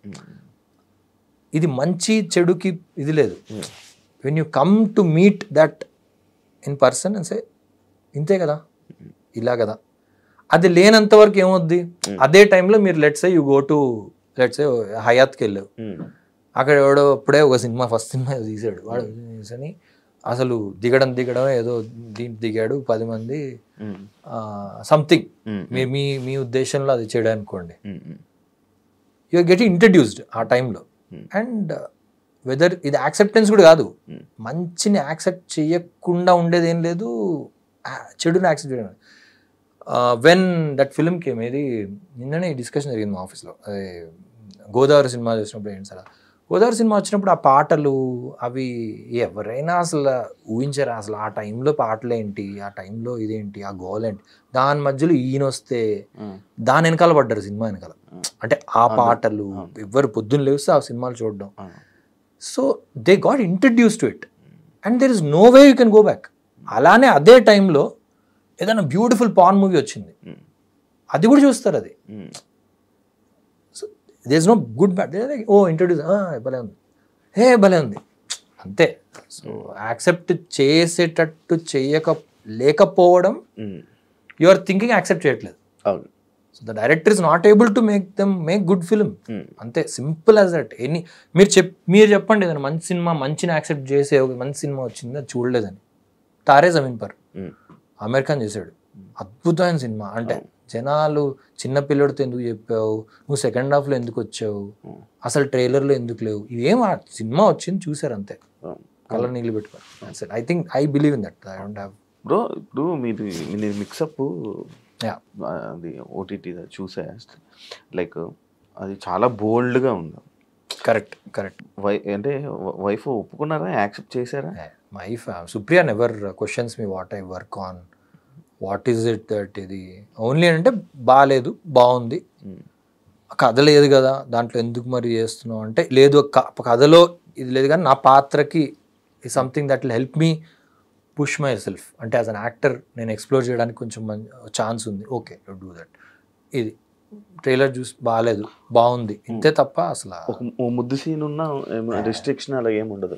[SPEAKER 3] ఇది మంచి చెడుకి ఇది లేదు. When you come to meet that in person and say ఇంతే కదా ఇలా కదా, అది లేనంత వరకు ఏమవుద్ది. అదే టైంలో మీరు let's say you go to let's say హయాత్కి వెళ్ళావు, అక్కడ ఎవడో అప్పుడే ఒక సినిమా ఫస్ట్ సినిమా తీసాడు వాడు అని అసలు దిగడం ఏదో దీంట్లో దిగాడు 10 మంది సంథింగ్ మీ ఉద్దేశంలో అది చేయడం అనుకోండి, యూఆర్ గెటింగ్ ఇంట్రడ్యూస్డ్ ఆ టైంలో. అండ్ వెదర్ ఇది యాక్సెప్టెన్స్ కూడా కాదు, మంచిని యాక్సెప్ట్ చేయకుండా ఉండేది ఏం లేదు, చెడుని యాక్సెప్ట్ చేయడం. వెన్ దట్ ఫిల్మ్ కేమ్, ఇది నిన్ననే డిస్కషన్ జరిగింది మా ఆఫీస్లో, గోదావరి సినిమా చూసినప్పుడు ఏంటి సార్, గోదావరి సినిమా వచ్చినప్పుడు ఆ పాటలు అవి ఎవరైనా అసలు ఊహించారా, అసలు ఆ టైంలో పాటలు ఏంటి, ఆ టైంలో ఇదేంటి, ఆ గోల్ ఏంటి, దాని మధ్యలో ఈయన వస్తే దాని వెనకాల పడ్డారు సినిమా వెనకాల. అంటే ఆ పాటలు ఎవరు పొద్దున్న లేస్తే ఆ సినిమాలు చూడడం. So they got introduce to it and there is no way you can go back. అలానే అదే టైంలో ఏదైనా బ్యూటిఫుల్ పాన్ మూవీ వచ్చింది, అది కూడా చూస్తారు. అది there is no good bad, ఓ ఇంట్రడ్యూస్ భలే ఉంది, భలే ఉంది అంతే. సో యాక్సెప్ట్ చేసేటట్టు లేకపోవడం, యు ఆర్ థింకింగ్ యాక్సెప్ట్ చేయట్లేదు. So the director is not able to make good film, అంతే, సింపుల్ యాజ్ దట్. మీరు చెప్పండి ఏదైనా మంచి సినిమా మంచిని యాక్సెప్ట్ చేసే ఒక మంచి సినిమా వచ్చింది అది చూడలేదని. తారే జమీన్ పర్ ఆమిర్ ఖాన్ చేశాడు, అద్భుతమైన సినిమా. అంటే జనాలు చిన్నపిల్లడితో ఎందుకు చెప్పావు, నువ్వు సెకండ్ హాఫ్లో ఎందుకు వచ్చావు, అసలు ట్రైలర్లో ఎందుకు లేవు, ఇవేం ఆ సినిమా వచ్చింది చూసారు అంతే, కళ్ళ నీళ్ళు పెట్టుకోవాలి. I believe in that. I don't have
[SPEAKER 2] bro. ఇప్పుడు మీరు మిక్సప్ అది ఓటీటీ చూసా, లైక్ అది చాలా బోల్డ్గా ఉంది.
[SPEAKER 3] కరెక్ట్
[SPEAKER 2] అంటే వైఫ్ ఒప్పుకున్నారా, యాక్సెప్ట్ చేశారా?
[SPEAKER 3] Wife Supriya never questions me what I work on, what is it that, ఇది ఓన్లీ అంటే బాగాలేదు బాగుంది, కథ లేదు కదా దాంట్లో ఎందుకు మరి చేస్తున్నావు అంటే, లేదు కథలో ఇది లేదు కానీ నా పాత్రకి something that will help me push my self, అంటే యాజ్ అన్ యాక్టర్ నేను ఎక్స్ప్లోర్ చేయడానికి కొంచెం ఛాన్స్ ఉంది, ఓకే డూ దట్. ఇది ట్రైలర్ చూసి బాగాలేదు బాగుంది ఇంతే తప్ప అసలు
[SPEAKER 2] ముద్దు సీన్ ఉన్న రిస్ట్రిక్షన్ అలా ఏముండదు,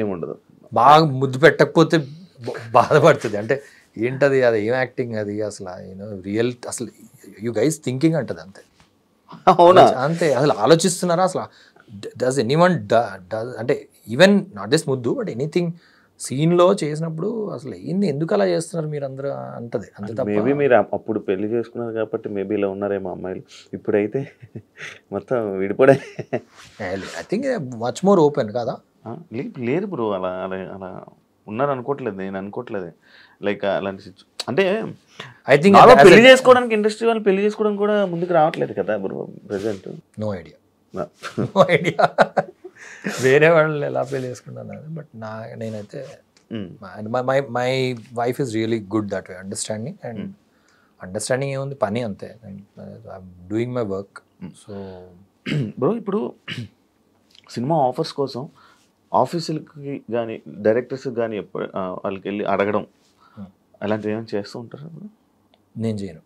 [SPEAKER 2] ఏముండదు.
[SPEAKER 3] బాగా ముద్దు పెట్టకపోతే బాధపడుతుంది, అంటే ఏంటది, అది ఏం యాక్టింగ్ అది అసలు రియల్, అసలు యూ గైస్ థింకింగ్ అంటది అంతే. అంతే, అసలు ఆలోచిస్తున్నారా అసలు, డస్ ఎనీవన్ అంటే ఈవెన్ నాట్ జస్ట్ ముద్దు బట్ ఎనీథింగ్ సీన్లో చేసినప్పుడు అసలు ఏంది ఎందుకు అలా చేస్తున్నారు మీరు అందరూ అంటది అంతే తప్ప.
[SPEAKER 2] మేబీ మీరు అప్పుడు పెళ్లి చేసుకున్నారు కాబట్టి మేబీ ఇలా ఉన్నారేమో అమ్మాయిలు, ఇప్పుడైతే మొత్తం విడిపడే.
[SPEAKER 3] I think much more open కదా.
[SPEAKER 2] లేదు బ్రో, అలా అలా అలా ఉన్నారు అనుకోవట్లేదు, నేను అనుకోవట్లేదు. లైక్ అలాంటి అంటే
[SPEAKER 3] ఐ థింక్
[SPEAKER 2] పెళ్లి చేసుకోవడానికి ఇండస్ట్రీ వాళ్ళు పెళ్లి చేసుకోవడానికి కూడా ముందుకు రావట్లేదు కదా బ్రో ప్రెసెంట్.
[SPEAKER 3] నో ఐడియా వేరే వాళ్ళు ఎలా పెళ్లి చేసుకుంటాను, బట్ నేనైతే my wife is really good that way, understanding ఏముంది, పని అంతే, doing my work. So
[SPEAKER 2] bro ఇప్పుడు సినిమా ఆఫర్స్ కోసం ఆఫీసులకి కానీ డైరెక్టర్స్కి కానీ ఎప్పుడు వాళ్ళకి వెళ్ళి అడగడం అలాంటివి ఏమైనా చేస్తూ ఉంటారు?
[SPEAKER 3] నేను చేయను.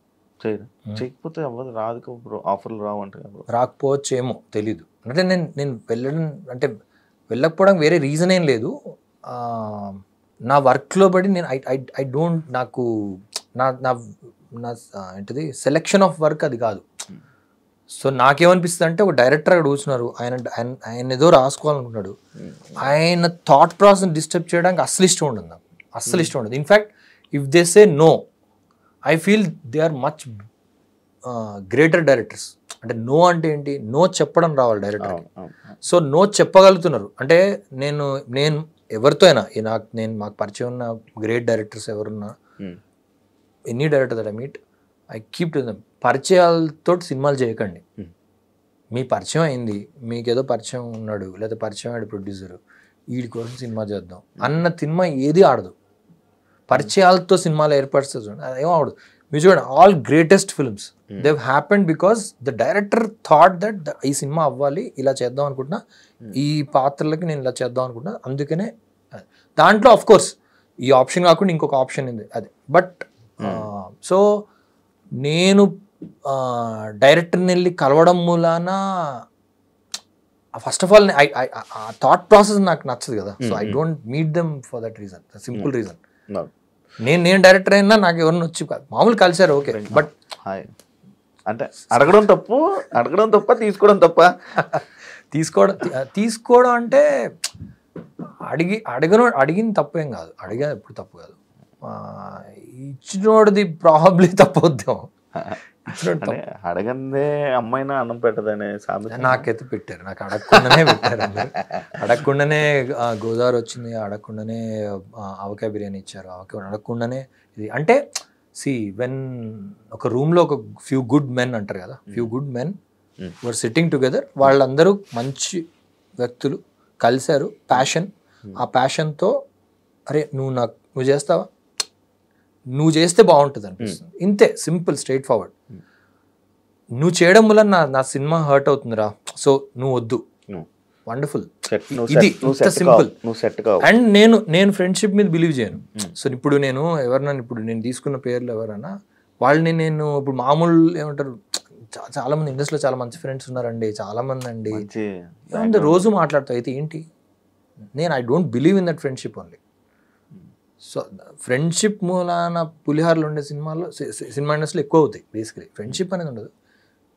[SPEAKER 2] చేయకపోతే అవ్వదు, రాదు బ్రో, ఆఫర్లు రావు అంటే
[SPEAKER 3] రాకపోవచ్చు ఏమో తెలీదు. అంటే నేను వెళ్ళడం అంటే వెళ్ళకపోవడం వేరే రీజన్ ఏం లేదు, నా వర్క్లో బట్టి నేను ఐ డోంట్, నాకు నా ఏంటిది సెలెక్షన్ ఆఫ్ వర్క్ అది కాదు. సో నాకేమనిపిస్తుంది అంటే ఒక డైరెక్టర్ అక్కడ కూర్చున్నారు, ఆయన ఏదో రాసుకోవాలనుకుంటున్నాడు, ఆయన థాట్ ప్రాసెస్ డిస్టర్బ్ చేయడానికి అస్సలు ఇష్టం ఉండదు నాకు, అస్సలు ఇష్టం ఉండదు. In fact if they say no, I feel they are much greater directors. అంటే నో అంటే ఏంటి, నో చెప్పడం రావాలి డైరెక్టర్. సో నో చెప్పగలుగుతున్నారు అంటే నేను ఎవరితో అయినా మాకు పరిచయం ఉన్న గ్రేట్ డైరెక్టర్స్ ఎవరున్నా, any director that I meet, I keep to them, పరిచయాలతో సినిమాలు చేయకండి. మీ పరిచయం అయింది, మీకేదో పరిచయం ఉన్నాడు లేదా పరిచయం ఆడు ప్రొడ్యూసరు, వీడి కోసం సినిమా చేద్దాం అన్న సినిమా ఏది ఆడదు. పరిచయాలతో సినిమాలు ఏర్పరుస్తుంది చూడండి, అదేమో ఆడదు. మీరు చూడండి, all greatest films they happened because the director thought that ఈ సినిమా అవ్వాలి, ఇలా చేద్దాం అనుకుంటున్నా, ఈ పాత్రలకి నేను ఇలా చేద్దాం అనుకుంటున్నా, అందుకనే. దాంట్లో ఆఫ్ కోర్స్ ఈ ఆప్షన్ కాకుండా ఇంకొక ఆప్షన్ ఉంది అది. బట్ సో నేను డైరెక్టర్ని వెళ్ళి కలవడం మూలాన ఫస్ట్ ఆఫ్ ఆల్ ఆ థాట్ ప్రాసెస్ నాకు నచ్చదు కదా. So I don't meet them for that reason, simple reason. నేను డైరెక్టర్ అయినా నాకు ఎవరిని వచ్చి మామూలు కలిసారు ఓకే, బట్
[SPEAKER 2] అంటే అడగడం తప్ప
[SPEAKER 3] తీసుకోవడం అంటే అడిగిన తప్పేం కాదు, అడిగేది ఎప్పుడు తప్పు కాదు. ఇచ్చినోడిది ప్రాబ్లీ తప్పవుద్దాం.
[SPEAKER 2] అడగందే అమ్మాయినా అన్నం పెట్టదనే సామెత
[SPEAKER 3] నాకైతే పెట్టారు, నాకు అడగకుండానే పెట్టారు. అడగకుండానే గోదావరి వచ్చింది, అడగకుండానే ఆవకాయ బిర్యానీ ఇచ్చారు, అడగకుండానే ఇది. అంటే వెన్ ఒక రూమ్లో ఒక ఫ్యూ గుడ్ మెన్ అంటారు కదా, ఫ్యూ గుడ్ మెన్ వర్ సిట్టింగ్ టుగెదర్, వాళ్ళందరూ మంచి వ్యక్తులు కలిశారు, ప్యాషన్, ఆ ప్యాషన్తో అరే నువ్వు చేస్తావా, నువ్వు చేస్తే బాగుంటుంది అనిపిస్తుంది, ఇంతే, సింపుల్, స్ట్రైట్ ఫార్వర్డ్. నువ్వు చేయడం వల్ల నా సినిమా హర్ట్ అవుతుందిరా, సో నువ్వు వద్దు, వండర్ఫుల్, ఇది సింపుల్. అండ్ నేను ఫ్రెండ్షిప్ మీద బిలీవ్ చేయను. సో ఇప్పుడు నేను తీసుకున్న పేర్లు ఎవరన్నా వాళ్ళని నేను ఇప్పుడు మామూలు ఏమంటారు, చాలా మంది ఇండస్ట్రీలో చాలా మంచి ఫ్రెండ్స్ ఉన్నారండి, చాలా మంది అండి, రోజు మాట్లాడతావు, అయితే ఏంటి, I don't believe in that friendship only. So friendship మూలాన పులిహార్లు ఉండే సినిమా ఇండస్ట్రీలో ఎక్కువ అవుతాయి. బేసికలీ ఫ్రెండ్షిప్ అనేది ఉండదు.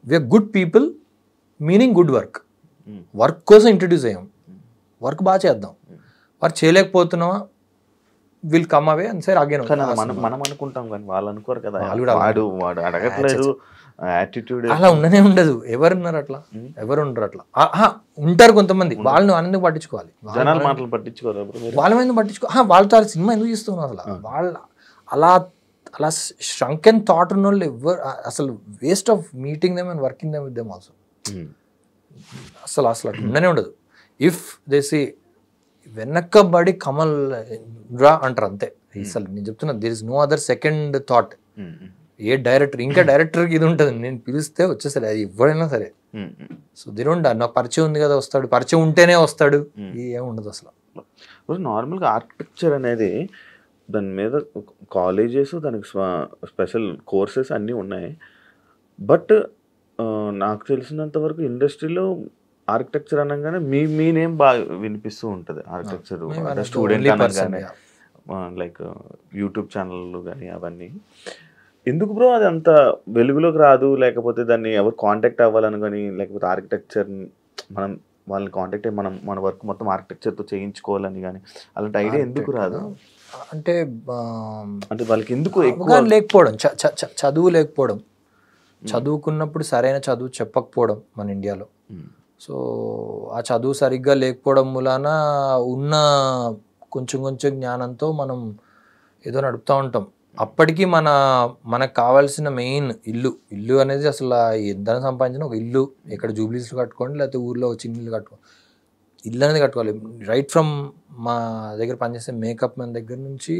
[SPEAKER 3] We are good people, meaning good work కోసం ఇంట్రడ్యూస్ అయ్యాం, వర్క్ బాగా చేద్దాం, వర్క్ చేయలేకపోతున్నావా, విల్ కమ్ అవే అండ్ సరే అగైన్.
[SPEAKER 2] మనం అనుకుంటాం కానీ వాళ్ళు అనుకోరు కదా, వాడు అడగట్లేదు, యాటిట్యూడ్
[SPEAKER 3] అలా ఉండనే ఉండదు. ఎవరున్నారు అట్లా, ఎవరు ఉండరు అట్లా, ఉంటారు కొంతమంది, వాళ్ళని ఎందుకు పట్టించుకోవాలి,
[SPEAKER 2] జనాలు మాటలు పట్టించుకోరు,
[SPEAKER 3] వాళ్ళ మీద పట్టించుకో, వాళ్ళతో సినిమా ఎందుకు ఇస్తున్నావు అసలు, వాళ్ళ అలా shrunk and thought ఉన్న వాళ్ళు ఎవరు అసలు waste of meeting them and working them with them also. అసలు అట్లా ఉండనే ఉండదు. ఇఫ్ దే సే వెనక్కబడి కమల్ రా అంటారు అంతే. అసలు నేను చెప్తున్నా, there is no other second thought. A director, ఇంకా డైరెక్టర్కి ఇది ఉంటుంది, నేను పిలిస్తే వచ్చేసరి అది ఎవరైనా సరే. సో దీని నాకు పరిచయం ఉంది కదా వస్తాడు, పరిచయం ఉంటేనే వస్తాడు, ఏముండదు అసలు.
[SPEAKER 2] నార్మల్గా ఆర్కిటెక్చర్ అనేది దాని మీద కాలేజెస్, దానికి స్పెషల్ కోర్సెస్ అన్నీ ఉన్నాయి. బట్ నాకు తెలిసినంత వరకు ఇండస్ట్రీలో ఆర్కిటెక్చర్ అనగానే మీ నేమ్ బాగా వినిపిస్తూ ఉంటుంది. ఆర్కిటెక్చర్ స్టూడెంట్ అనగానే, లైక్ యూట్యూబ్ ఛానళ్ళు కానీ అవన్నీ. ఎందుకు బ్రో అది అంత వెలుగులోకి రాదు, లేకపోతే దాన్ని ఎవరు కాంటాక్ట్ అవ్వాలని కానీ, లేకపోతే ఆర్కిటెక్చర్ మనం వాళ్ళని కాంటాక్ట్ అయ్యి మన వర్క్ మొత్తం ఆర్కిటెక్చర్తో చేయించుకోవాలని కానీ అలాంటి ఐడియా ఎందుకు రాదు?
[SPEAKER 3] అంటే
[SPEAKER 2] వాళ్ళకి ఎందుకు
[SPEAKER 3] లేకపోవడం, చదువు లేకపోవడం, చదువుకున్నప్పుడు సరైన చదువు చెప్పకపోవడం మన ఇండియాలో. సో ఆ చదువు సరిగ్గా లేకపోవడం మూలాన ఉన్న కొంచెం జ్ఞానంతో మనం ఏదో నడుపుతూ ఉంటాం. అప్పటికి మనకు కావాల్సిన మెయిన్ ఇల్లు అనేది అసలు ఎంత సంపాదించిన ఒక ఇల్లు ఎక్కడ జూబ్లీస్లో కట్టుకోండి, లేకపోతే ఊర్లో చిన్న ఇల్లు కట్టుకోండి, ఇల్లు అనేది కట్టుకోవాలి. రైట్ ఫ్రమ్ మా దగ్గర పనిచేసే మేకప్ మ్యాన్ దగ్గర నుంచి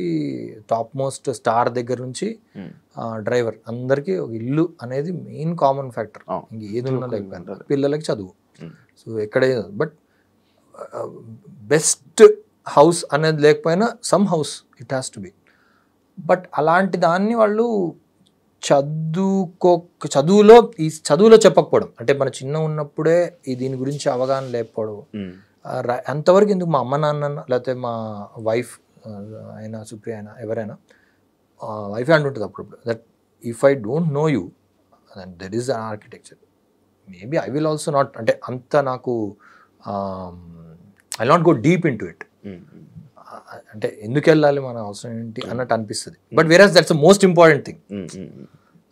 [SPEAKER 3] టాప్ మోస్ట్ స్టార్ దగ్గర నుంచి డ్రైవర్ అందరికీ ఒక ఇల్లు అనేది మెయిన్ కామన్ ఫ్యాక్టర్. ఇంక ఏది ఉన్నా లేకపోయినా పిల్లలకి చదువు. సో ఎక్కడే, బట్ బెస్ట్ హౌస్ అనేది లేకపోయినా some house it has to be. But అలాంటి దాన్ని వాళ్ళు చదువులో చెప్పకపోవడం, అంటే మన చిన్న ఉన్నప్పుడే దీని గురించి అవగాహన లేకపోవడం. అంతవరకు ఎందుకు, మా అమ్మ నాన్న లేకపోతే మా వైఫ్ అయినా సుప్రియ అయినా ఎవరైనా వైఫ్ అంటుంటుంది అప్పుడప్పుడు, that if I don't know you that is architecture, maybe I will also not, అంటే అంత నాకు I not go deep into it. అంటే ఎందుకు వెళ్ళాలి, మన అవసరం ఏంటి అన్నట్టు అనిపిస్తుంది. But whereas that's the most important thing.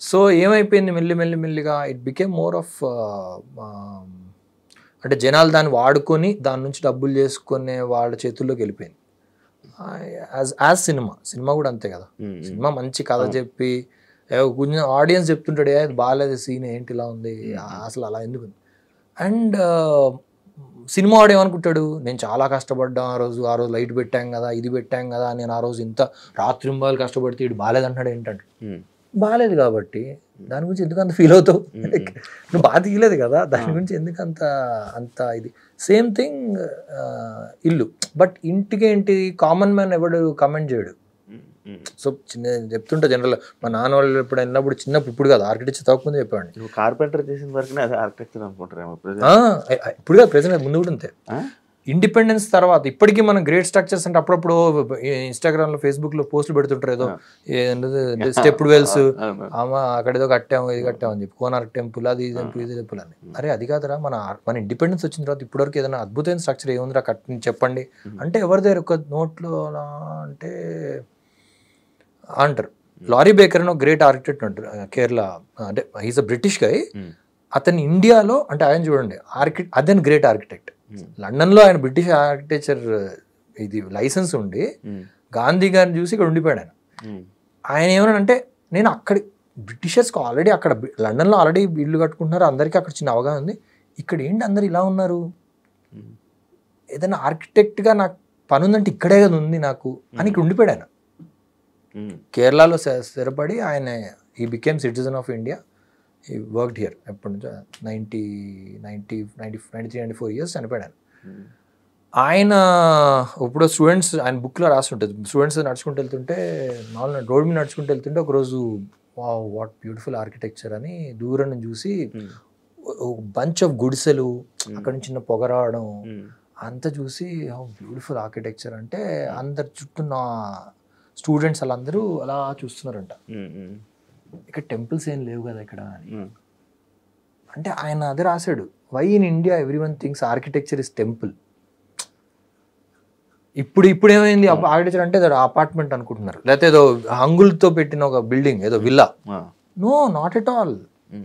[SPEAKER 3] So ఏమైపోయింది మెల్లిగా ఇట్ బికేమ్ మోర్ ఆఫ్ అంటే జనాలు దాన్ని వాడుకొని దాని నుంచి డబ్బులు చేసుకునే వాళ్ళ చేతుల్లోకి వెళ్ళిపోయింది. యాజ్ సినిమా కూడా అంతే కదా. సినిమా మంచి కథ చెప్పి కొంచెం ఆడియన్స్ చెప్తుంటాడు, ఇది బాగాలేదు సీన్, ఏంటి ఇలా ఉంది, అసలు అలా ఎందుకు. అండ్ సినిమా వాడు ఏమనుకుంటాడు, నేను చాలా కష్టపడ్డా ఆ రోజు లైట్ పెట్టాం కదా, ఇది పెట్టాం కదా, నేను ఆ రోజు ఇంత రాత్రింబాలు కష్టపడితే ఇటు బాగాలేదంటాడు. ఏంటంటే బాగాలేదు కాబట్టి దాని గురించి ఎందుకు అంత ఫీల్ అవుతావు, నువ్వు బాగా తీయలేదు కదా, దాని గురించి ఎందుకు అంత ఇది. సేమ్ థింగ్ ఇల్లు. బట్ ఇంటికి ఏంటి కామన్ మ్యాన్ ఎవడు కమెంట్ చేయడు. సో చెప్తుంటా జనరల్, మా నాన్న వాళ్ళు ఎప్పుడు వెళ్ళినప్పుడు చిన్నప్పుడు, ఇప్పుడు కాదు ఆర్కిటెక్చర్ చదవకముందే చెప్పాడు.
[SPEAKER 2] కార్పెంటర్ చేసిన వరకు అదే ఆర్కిటెక్చర్ అనుకుంటారేమో.
[SPEAKER 3] ఇప్పుడు కాదు, ప్రెజెంట్ ముందు కూడా అంతే. ఇండిపెండెన్స్ తర్వాత ఇప్పటికీ మనం గ్రేట్ స్ట్రక్చర్స్ అంటే అప్పుడప్పుడు ఇన్స్టాగ్రామ్ లో ఫేస్బుక్ లో పోస్టులు పెడుతుంటారు, ఏదో స్టెప్ వెల్స్ అక్కడ ఏదో కట్టాము, ఇది కట్టాము అని చెప్పి, కోనార్క్ టెంపుల్, అది ఇది టెంపుల్ అని. అరే అది కాదురా, మన ఇండిపెండెన్స్ వచ్చిన తర్వాత ఇప్పటివరకు ఏదైనా అద్భుతమైన స్ట్రక్చర్ ఏముందిరా కట్టి చెప్పండి అంటే ఎవరి దగ్గర ఒక నోట్లో అలా అంటే అంటారు. లారీ బేకర్ అని ఒక గ్రేట్ ఆర్కిటెక్ట్ అంటారు కేరళ, అంటే హీస్ అ బ్రిటిష్ గై. అతను ఇండియాలో అంటే ఆయన చూడండి అతను గ్రేట్ ఆర్కిటెక్ట్. లండన్లో ఆయన బ్రిటిష్ ఆర్కిటెక్చర్ ఇది లైసెన్స్ ఉండి గాంధీ గారిని చూసి ఇక్కడ ఉండిపోయాడు ఆయన. ఆయన ఏమన్నాడంటే, నేను అక్కడ బ్రిటిషర్స్కి ఆల్రెడీ అక్కడ లండన్లో ఆల్రెడీ ఇల్లు కట్టుకుంటున్నారు, అందరికీ అక్కడ చిన్న అవగాహన ఉంది, ఇక్కడ ఏంటి అందరు ఇలా ఉన్నారు, ఏదైనా ఆర్కిటెక్ట్గా నాకు పని ఉందంటే ఇక్కడే కదా ఉంది నాకు అని ఇక్కడ ఉండిపోయాడు ఆయన. కేరళలో స్థిరపడి ఆయన he became citizen of India. ఈ వర్క్డ్ హియర్ ఎప్పటి నుంచో 93-94 ఇయర్స్ చనిపోయాడు. ఆయన ఇప్పుడు స్టూడెంట్స్ ఆయన బుక్లో రాసి ఉంటుంది, స్టూడెంట్స్ నడుచుకుంటూ వెళ్తుంటే నార్మల్ రోడ్ మీద నడుచుకుంటూ వెళ్తుంటే ఒకరోజు వాట్ బ్యూటిఫుల్ ఆర్కిటెక్చర్ అని దూరం నుంచి చూసి బంచ్ ఆఫ్ గుడిసెలు, అక్కడ నుంచి చిన్న పొగ రావడం అంతా చూసి హౌ బ్యూటిఫుల్ ఆర్కిటెక్చర్ అంటే అందరు చుట్టూ స్టూడెంట్స్ వాళ్ళందరూ అలా చూస్తున్నారంట. ఇక్కడ టెంపుల్స్ ఏం లేవు కదా ఇక్కడ అని. అంటే ఆయన అదే రాశాడు, why in India every one things architecture is temple. ఇప్పుడు ఏమైంది ఆర్కిటెక్చర్ అంటే అపార్ట్మెంట్ అనుకుంటున్నారు, లేకపోతే ఏదో హంగులతో పెట్టిన ఒక బిల్డింగ్, ఏదో villa. No, not at all.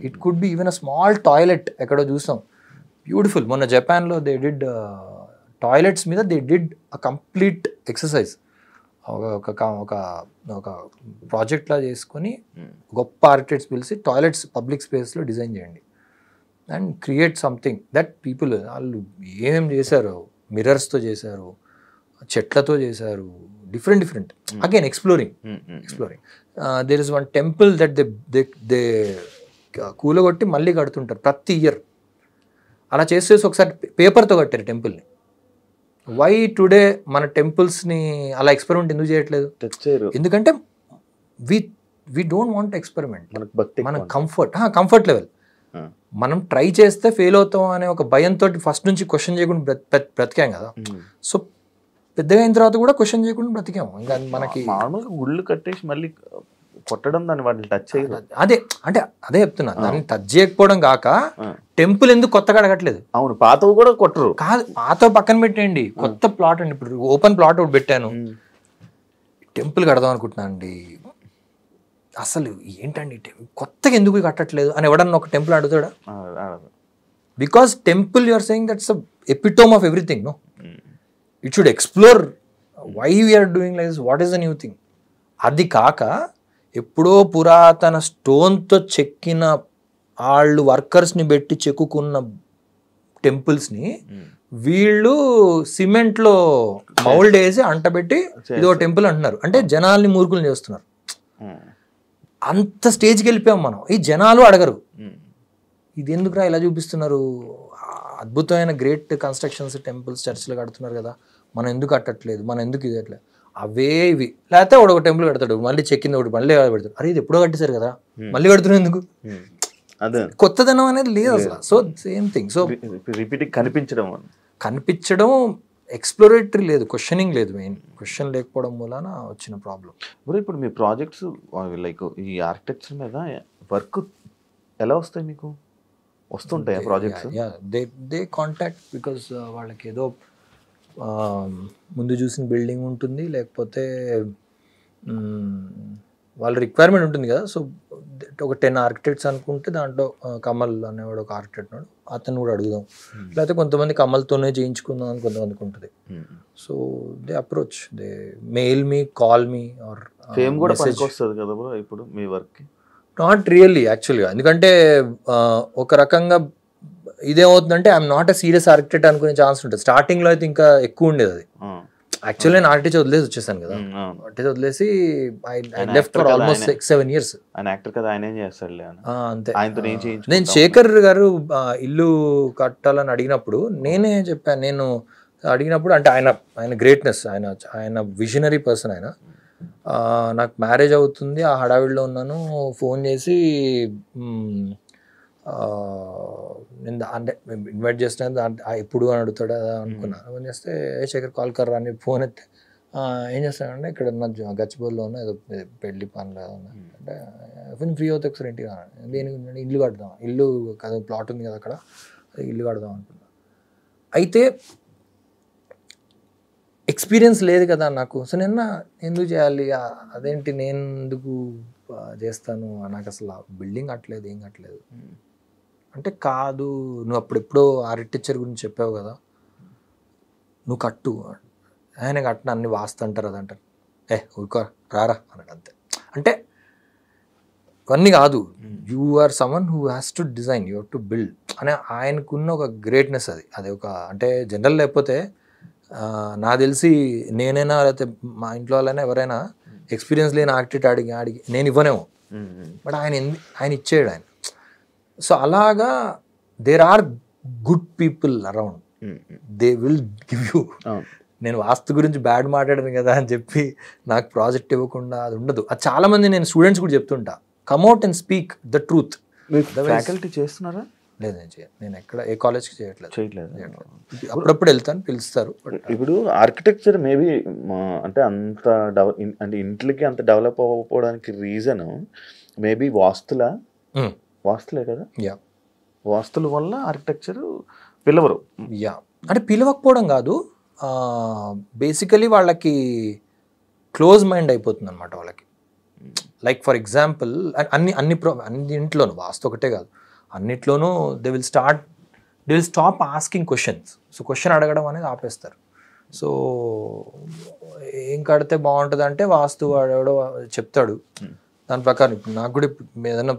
[SPEAKER 3] It could be even a small toilet. ఎక్కడో చూసాం బ్యూటిఫుల్. మొన్న జపాన్లో దే డిడ్ టాయిలెట్స్ మీద they did a complete exercise. ఒక ప్రాజెక్ట్లా చేసుకొని గొప్ప ఆర్కిటెక్ట్స్ పిలిచి టాయిలెట్స్ పబ్లిక్ స్పేస్లో డిజైన్ చేయండి and create something that people. వాళ్ళు ఏమేమి చేశారు, మిర్రర్స్తో చేశారు, చెట్లతో చేశారు, different again exploring. There is one temple that they కూలగొట్టి మళ్ళీ కడుతుంటారు ప్రతి ఇయర్. అలా చేసేసి ఒకసారి పేపర్తో కట్టారు టెంపుల్ని. వై టుడే మన టెంపుల్స్ని అలా ఎక్స్పెరిమెంట్ ఎందుకు చేయట్లేదు? ఎందుకంటే వి డోంట్ వాంట్ ఎక్స్పెరిమెంట్. మన కంఫర్ట్ లెవెల్ మనం ట్రై చేస్తే ఫెయిల్ అవుతాం అనే ఒక భయంతో ఫస్ట్ నుంచి క్వశ్చన్ చేయకుండా బ్రతికాం కదా. సో పెద్దగా అయిన తర్వాత కూడా క్వశ్చన్ చేయకుండా బ్రతికాము. ఇంకా మనకి
[SPEAKER 2] నార్మల్గా గుళ్ళు కట్టేసి మళ్ళీ కొట్టడం, దాన్ని వాటిని టచ్ చేయదు.
[SPEAKER 3] అదే చెప్తున్నా, దాన్ని టచ్ చేయకపోవడం కాక టెంపుల్ ఎందుకు కొత్తగా అడగట్లేదు?
[SPEAKER 2] అవును, పాతవి కూడా కొట్టరు.
[SPEAKER 3] కాదు, పాత పక్కన పెట్టేయండి, కొత్త ప్లాట్ అండి. ఇప్పుడు ఓపెన్ ప్లాట్ ఒకటి పెట్టాను, టెంపుల్ కడదాం అనుకుంటున్నా అండి. అసలు ఏంటండి కొత్తగా ఎందుకు కట్టట్లేదు అని ఎవడన్నా ఒక టెంపుల్ అడుగుతాడా? Because temple you are saying that's epitome of everything. No, it should explore why we are doing like this, what is the new thing. అది కాక ఎప్పుడో పురాతన స్టోన్తో చెక్కిన వాళ్ళు వర్కర్స్ని పెట్టి చెక్కుకున్న టెంపుల్స్ని వీళ్ళు సిమెంట్లో మౌల్డ్ వేసి అంటబెట్టి ఇదో టెంపుల్ అంటున్నారు. అంటే జనాల్ని మూర్ఖులు చేస్తున్నారు. అంత స్టేజ్కి వెళ్ళిపోయాం మనం. ఈ జనాలు అడగరు, ఇది ఎందుకురా ఇలా చూపిస్తున్నారు, అద్భుతమైన గ్రేట్ కన్స్ట్రక్షన్స్ టెంపుల్స్ చర్చిలు కడుతున్నారు కదా, మనం ఎందుకు కట్టట్లేదు, మనం ఎందుకు ఇది అట్లా అవే ఇవి. లేకపోతే ఒక టెంపుల్ కడతాడు, మళ్ళీ చెక్కింది ఒకటి మళ్ళీ పెడతాడు, అరే ఇది ఎప్పుడో కట్టేశారు కదా మళ్ళీ కడుతున్నాం ఎందుకు, కొత్తదనం అనేది లేదు అసలు. So same thing. So
[SPEAKER 2] repeating
[SPEAKER 3] కనిపించడం ఎక్స్ప్లోరేటరీ లేదు, క్వశ్చనింగ్ లేదు. మెయిన్ క్వశ్చన్ లేకపోవడం మూలన వచ్చిన ప్రాబ్లం.
[SPEAKER 2] ఇప్పుడు మీ ప్రాజెక్ట్స్ లైక్ ఈ ఆర్కిటెక్చర్ మీద వర్క్ ఎలా వస్తాయి మీకు? వస్తుంటాయి ప్రాజెక్ట్స్?
[SPEAKER 3] దే కాంటాక్ట్ బికాస్ వాళ్ళకి ఏదో ముందు చూసిన బిల్డింగ్ ఉంటుంది, లేకపోతే వాళ్ళ రిక్వైర్మెంట్ ఉంటుంది కదా. సో ఒక 10 ఆర్కిటెక్ట్స్ అనుకుంటే దాంట్లో కమల్ అనేవాడు ఒక ఆర్కిటెక్ట్ ఉన్నాడు, అతను కూడా అడుగుదాం. లేకపోతే కొంతమంది కమల్తోనే చేయించుకుందాం అని కొంతమందికి ఉంటుంది. So they approach, they mail me, call me or
[SPEAKER 2] fame కూడా పనికొస్తుంది కదా బ్రో ఇప్పుడు మీ వర్క్కి?
[SPEAKER 3] నాట్ రియల్లీ యాక్చువల్గా, ఎందుకంటే ఒక రకంగా ఇదేమవుతుందంటే I'm not a serious architect అనుకునే ఛాన్స్ ఉంటుంది. స్టార్టింగ్లో అయితే ఇంకా ఎక్కువ ఉండేది అది. యాక్చువల్లీ నేను ఆర్కిటెక్చర్ వదిలేసి వచ్చేసాను కదా, ఆర్కిటెక్చర్ వదిలేసి I left for almost 6-7 years.
[SPEAKER 2] ఆయన యాక్టర్ కదా, ఆయన ఏం చేస్తాడులే
[SPEAKER 3] అంతే.
[SPEAKER 2] నేను
[SPEAKER 3] శేఖర్ గారు ఇల్లు కట్టాలని అడిగినప్పుడు నేనే చెప్పాను, నేను అడిగినప్పుడు అంటే ఆయన గ్రేట్నెస్, ఆయన విజనరీ పర్సన్. ఆయన నాకు మ్యారేజ్ అవుతుంది, ఆ హడావిడిలో ఉన్నాను, ఫోన్ చేసి నేను అంటే ఇన్వైట్ చేస్తున్నాను ఎప్పుడు అని అడుగుతాడా అనుకున్నాను. ఫోన్ చేస్తే శేఖర్ కాల్ కర్రా అని ఫోన్ ఎత్తే ఏం చేస్తానంటే ఇక్కడ ఉన్న గచ్చిబౌలిలో ఉన్న ఏదో పెళ్లి పనులు అంటే ఫ్రీ అవుతాయి ఒకసారి ఇంటికి దేనికి ఇల్లు కడదాం, ఇల్లు కదా ప్లాట్ ఉంది కదా అక్కడ, ఇల్లు కడదాం అనుకున్నా. అయితే ఎక్స్పీరియన్స్ లేదు కదా నాకు. సో నిన్న ఎందుకు చేయాలి, అదేంటి నేను ఎందుకు చేస్తాను, నాకు అసలు బిల్డింగ్ కట్టలేదు, ఏం కట్టలేదు అంటే. కాదు, నువ్వు అప్పుడెప్పుడో ఆర్కిటెక్చర్ గురించి చెప్పావు కదా, నువ్వు కట్టు. ఆయన కట్టిన అన్ని వాస్తు అంటారు, అది అంటారు. ఊరుకో రారా అన్నాడు అంతే. అంటే ఇవన్నీ కాదు, you are someone who has to design, you have to build అనే ఆయనకున్న ఒక గ్రేట్నెస్ అది. అది ఒక అంటే జనరల్. లేకపోతే నాకు తెలిసి నేనైనా లేకపోతే మా ఇంట్లో వాళ్ళైనా ఎవరైనా ఎక్స్పీరియన్స్ లేని ఆర్కిటెక్ట్ అడిగి నేను ఇవ్వనేమో, బట్ ఆయన ఇచ్చేయడు ఆయన. సో అలాగా there are good people around, they will give you. నేను వాస్తు గురించి బ్యాడ్ మాట్లాడాను కదా అని చెప్పి నాకు ప్రాజెక్ట్ ఇవ్వకుండా అది ఉండదు. అది చాలా మంది నేను స్టూడెంట్స్ కూడా చెప్తుంటా, come out and speak the truth.
[SPEAKER 2] Faculty చేస్తున్నారా?
[SPEAKER 3] లేదు, నేను ఎక్కడ ఏ కాలేజ్కి చేయట్లేదు. అప్పుడప్పుడు వెళ్తాను, పిలుస్తారు.
[SPEAKER 2] ఇప్పుడు ఆర్కిటెక్చర్ మేబీ అంటే అంత అంటే ఇంట్లోకి అంత డెవలప్ అవ్వకపోవడానికి రీజన్ మేబీ వాస్తులే కదా. వాస్తుల వల్ల ఆర్కిటెక్చర్ పిలవరు.
[SPEAKER 3] అంటే పిలవకపోవడం కాదు, బేసికలీ వాళ్ళకి క్లోజ్ మైండ్ అయిపోతుంది అనమాట వాళ్ళకి. లైక్ ఫర్ ఎగ్జాంపుల్ అన్నింట్లోనూ, వాస్తు ఒకటే కాదు, అన్నిట్లోనూ they will stop asking questions. So question అడగడం అనేది ఆపేస్తారు. సో ఏం కడితే బాగుంటుంది అంటే వాస్తు వాడు చెప్తాడు, దాని ప్రకారం. ఇప్పుడు నాకు కూడా ఏదైనా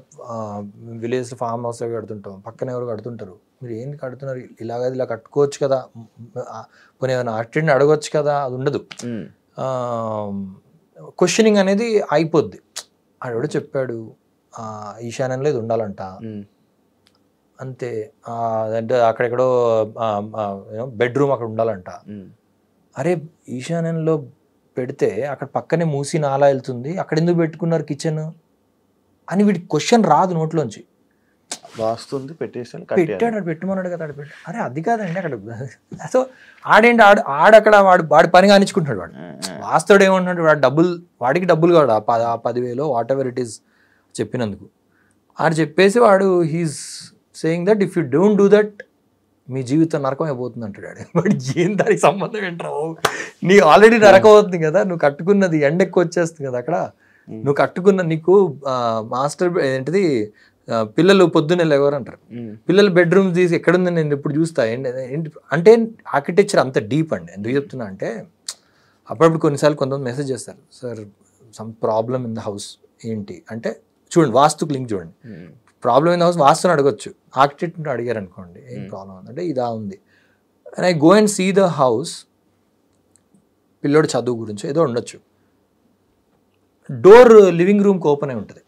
[SPEAKER 3] విలేజ్ ఫామ్ హౌస్ కడుతుంటాం, పక్కన ఎవరు కడుతుంటారు, మీరు ఏంటి కడుతున్నారు, ఇలా కట్టుకోవచ్చు కదా, పోనీ ఏమైనా ఆర్కిటెక్ట్ని అడగవచ్చు కదా, అది ఉండదు. క్వశ్చనింగ్ అనేది అయిపోద్ది. ఆడెవడో చెప్పాడు ఈశాన్యంలో ఇది ఉండాలంట, అంతే. అంటే అక్కడెక్కడో బెడ్రూమ్ అక్కడ ఉండాలంట. అరే ఈశాన్యంలో పెడితే అక్కడ పక్కనే మూసి నాలా వెళ్తుంది, అక్కడ ఎందుకు పెట్టుకున్నారు కిచెన్ అని వీడికి క్వశ్చన్ రాదు నోట్లోంచి.
[SPEAKER 2] వాస్తుంది
[SPEAKER 3] పెట్టాడు, పెట్టమన్నాడు కదా, అరే అది కాదండి అక్కడ. సో ఆడేంటి ఆడక్కడ వాడి పని కానిచ్చుకుంటున్నాడు. వాడు వాస్తుడు ఏమంటున్నాడు, వాడికి డబ్బులు కాదు, 10,000 వాట్ ఎవర్ ఇట్ ఈస్ చెప్పినందుకు. ఆడు చెప్పేసి వాడు he's saying that if you don't do that మీ జీవితం నరకం అయిపోతుంది అంటాడు. బట్ ఏం దానికి సంబంధం ఏంట్రావు, నీ ఆల్రెడీ నరకం అవుతుంది కదా, నువ్వు కట్టుకున్నది ఎండ ఎక్కువ వచ్చేస్తుంది కదా అక్కడ, నువ్వు కట్టుకున్న నీకు మాస్టర్ ఏంటిది పిల్లలు పొద్దున్నే లేవరు అంటారు, పిల్లలు బెడ్రూమ్ తీసి ఎక్కడుంది నేను ఇప్పుడు చూస్తా ఏంటి అంటే. ఆర్కిటెక్చర్ అంత డీప్ అండి. ఎందుకు చెప్తున్నా అంటే అప్పుడప్పుడు కొన్నిసార్లు కొంతమంది మెసేజ్ చేస్తారు, sir some problem in the house ఏంటి అంటే, చూడండి వాస్తుకు లింక్ చూడండి. ప్రాబ్లమ్ ఇన్ ద హౌస్ వాస్తుని అడగొచ్చు, ఆర్కిటెక్ట్ అడిగారు అనుకోండి ఏం ప్రాబ్లం ఉందంటే ఇదా ఉంది. And I go and see the house, పిల్లోడు చదువు గురించి ఏదో ఉండొచ్చు, డోర్ లివింగ్ రూమ్కి ఓపెన్ అయి ఉంటుంది,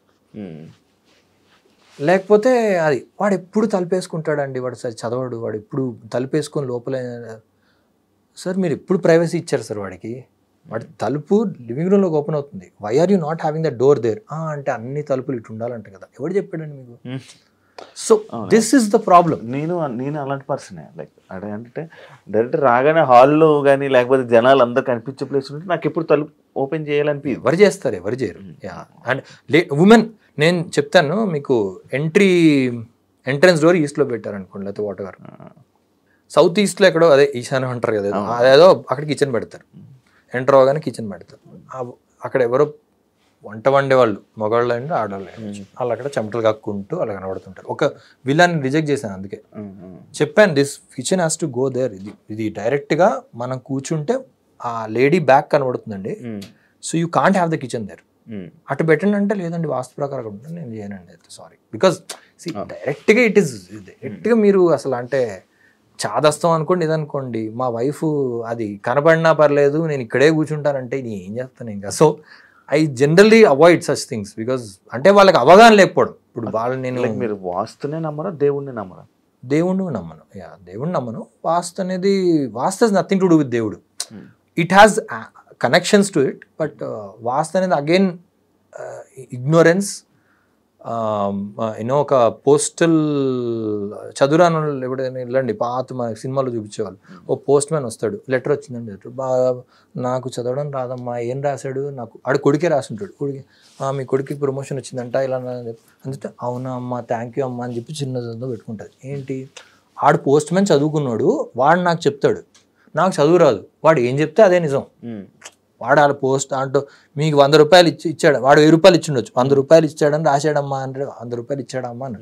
[SPEAKER 3] లేకపోతే అది వాడు ఎప్పుడు తలుపేసుకుంటాడండి, వాడు సరే చదవడు, వాడు ఎప్పుడు తలుపేసుకొని లోపలే. సార్ మీరు ఎప్పుడు ప్రైవసీ ఇచ్చారు సార్ వాడికి, వాడి తలుపు లివింగ్ రూమ్లోకి ఓపెన్ అవుతుంది, why are you not having the door there అంటే అన్ని తలుపులు ఇటు ఉండాలంట కదా, ఎవడు చెప్పాడండి మీకు? So this is the problem.
[SPEAKER 2] నేను అలాంటి పర్సనే. లైక్ అంటే డైరెక్ట్ రాగానే హాల్లో కానీ లేకపోతే జనాలు అందరు కనిపించే ప్లేస్ ఉంటే నాకు ఎప్పుడు తలుపు ఓపెన్ చేయాలనిపి.
[SPEAKER 3] ఎవరు చేస్తారు, ఎవరు చేయరు. అండ్ ఉమెన్ నేను చెప్తాను మీకు, ఎంట్రన్స్ డోర్ ఈస్ట్లో పెట్టారు అనుకోండి, లేకపోతే వాట్ ఎవర్. సౌత్ ఈస్ట్లో ఎక్కడో అదే ఈశాన్యం అంటారు కదా, అదేదో అక్కడ కిచెన్ పెడతారు, ఎంటర్ అవగానే కిచెన్ పెడతారు. అక్కడ ఎవరో వంట వండేవాళ్ళు మగవాళ్ళు అండి ఆడవాళ్ళు వాళ్ళు అక్కడ చెమటలు కక్కుంటూ అలా కనబడుతుంటారు. ఒక విలాన్ని రిజెక్ట్ చేశాను, అందుకే చెప్పాను this kitchen has to go there. ఇది డైరెక్ట్గా మనం కూర్చుంటే ఆ లేడీ బ్యాక్ కనబడుతుందండి, so you can't have the kitchen there. అటు పెట్టండి అంటే లేదండి వాస్తు ప్రకారం ఉంటుంది, నేను చేయనండి అయితే సారీ. బికాజ్ డైరెక్ట్గా ఇట్ ఈస్ డైరెక్ట్గా మీరు అసలు అంటే చాదస్తాం అనుకోండి, ఇదనుకోండి మా వైఫ్ అది కనబడినా పర్లేదు నేను ఇక్కడే కూర్చుంటానంటే నేను ఏం చేస్తాను ఇంకా. So I generally avoid such things because అంటే వాళ్ళకి అవగాహన లేకపోవడం. ఇప్పుడు వాళ్ళు నేను
[SPEAKER 2] మీరు వాస్తునే నమ్మరా దేవుణ్ణి నమ్మరా?
[SPEAKER 3] దేవుణ్ణి నమ్మను, దేవుణ్ణి నమ్మను. వాస్తు అనేది vastu has nothing to do with దేవుడు. It has connections to it, but vastu అనేది అగైన్ ఇగ్నోరెన్స్. ఒక పోస్టల్ చదువురాను ఎప్పుడైనా వెళ్ళండి, పాత మన సినిమాలో చూపించేవాళ్ళు, ఓ పోస్ట్ మ్యాన్ వస్తాడు, లెటర్ వచ్చిందండి, లెటర్ బాగా నాకు చదవడం రాదమ్మా, ఏం రాశాడు, నాకు ఆడు కొడుకే రాసుంటాడు, కొడుకు మీ కొడుకు ప్రమోషన్ వచ్చిందంట ఇలా అందుకే అవునా అమ్మ థ్యాంక్ యూ అమ్మ అని చెప్పి చిన్నదంతా పెట్టుకుంటుంది. ఏంటి ఆడు పోస్ట్ మ్యాన్ చదువుకున్నాడు, వాడు నాకు చెప్తాడు, నాకు చదువు రాదు, వాడు ఏం చెప్తే అదే నిజం. వాడు ఆడ పోస్ట్ అంటూ మీకు 100 రూపాయలు ఇచ్చాడు, వాడు 1000 రూపాయలు ఇచ్చిండొచ్చు, 100 రూపాయలు ఇచ్చాడని రాశాడమ్మా అంటే 100 రూపాయలు ఇచ్చాడమ్మా అని.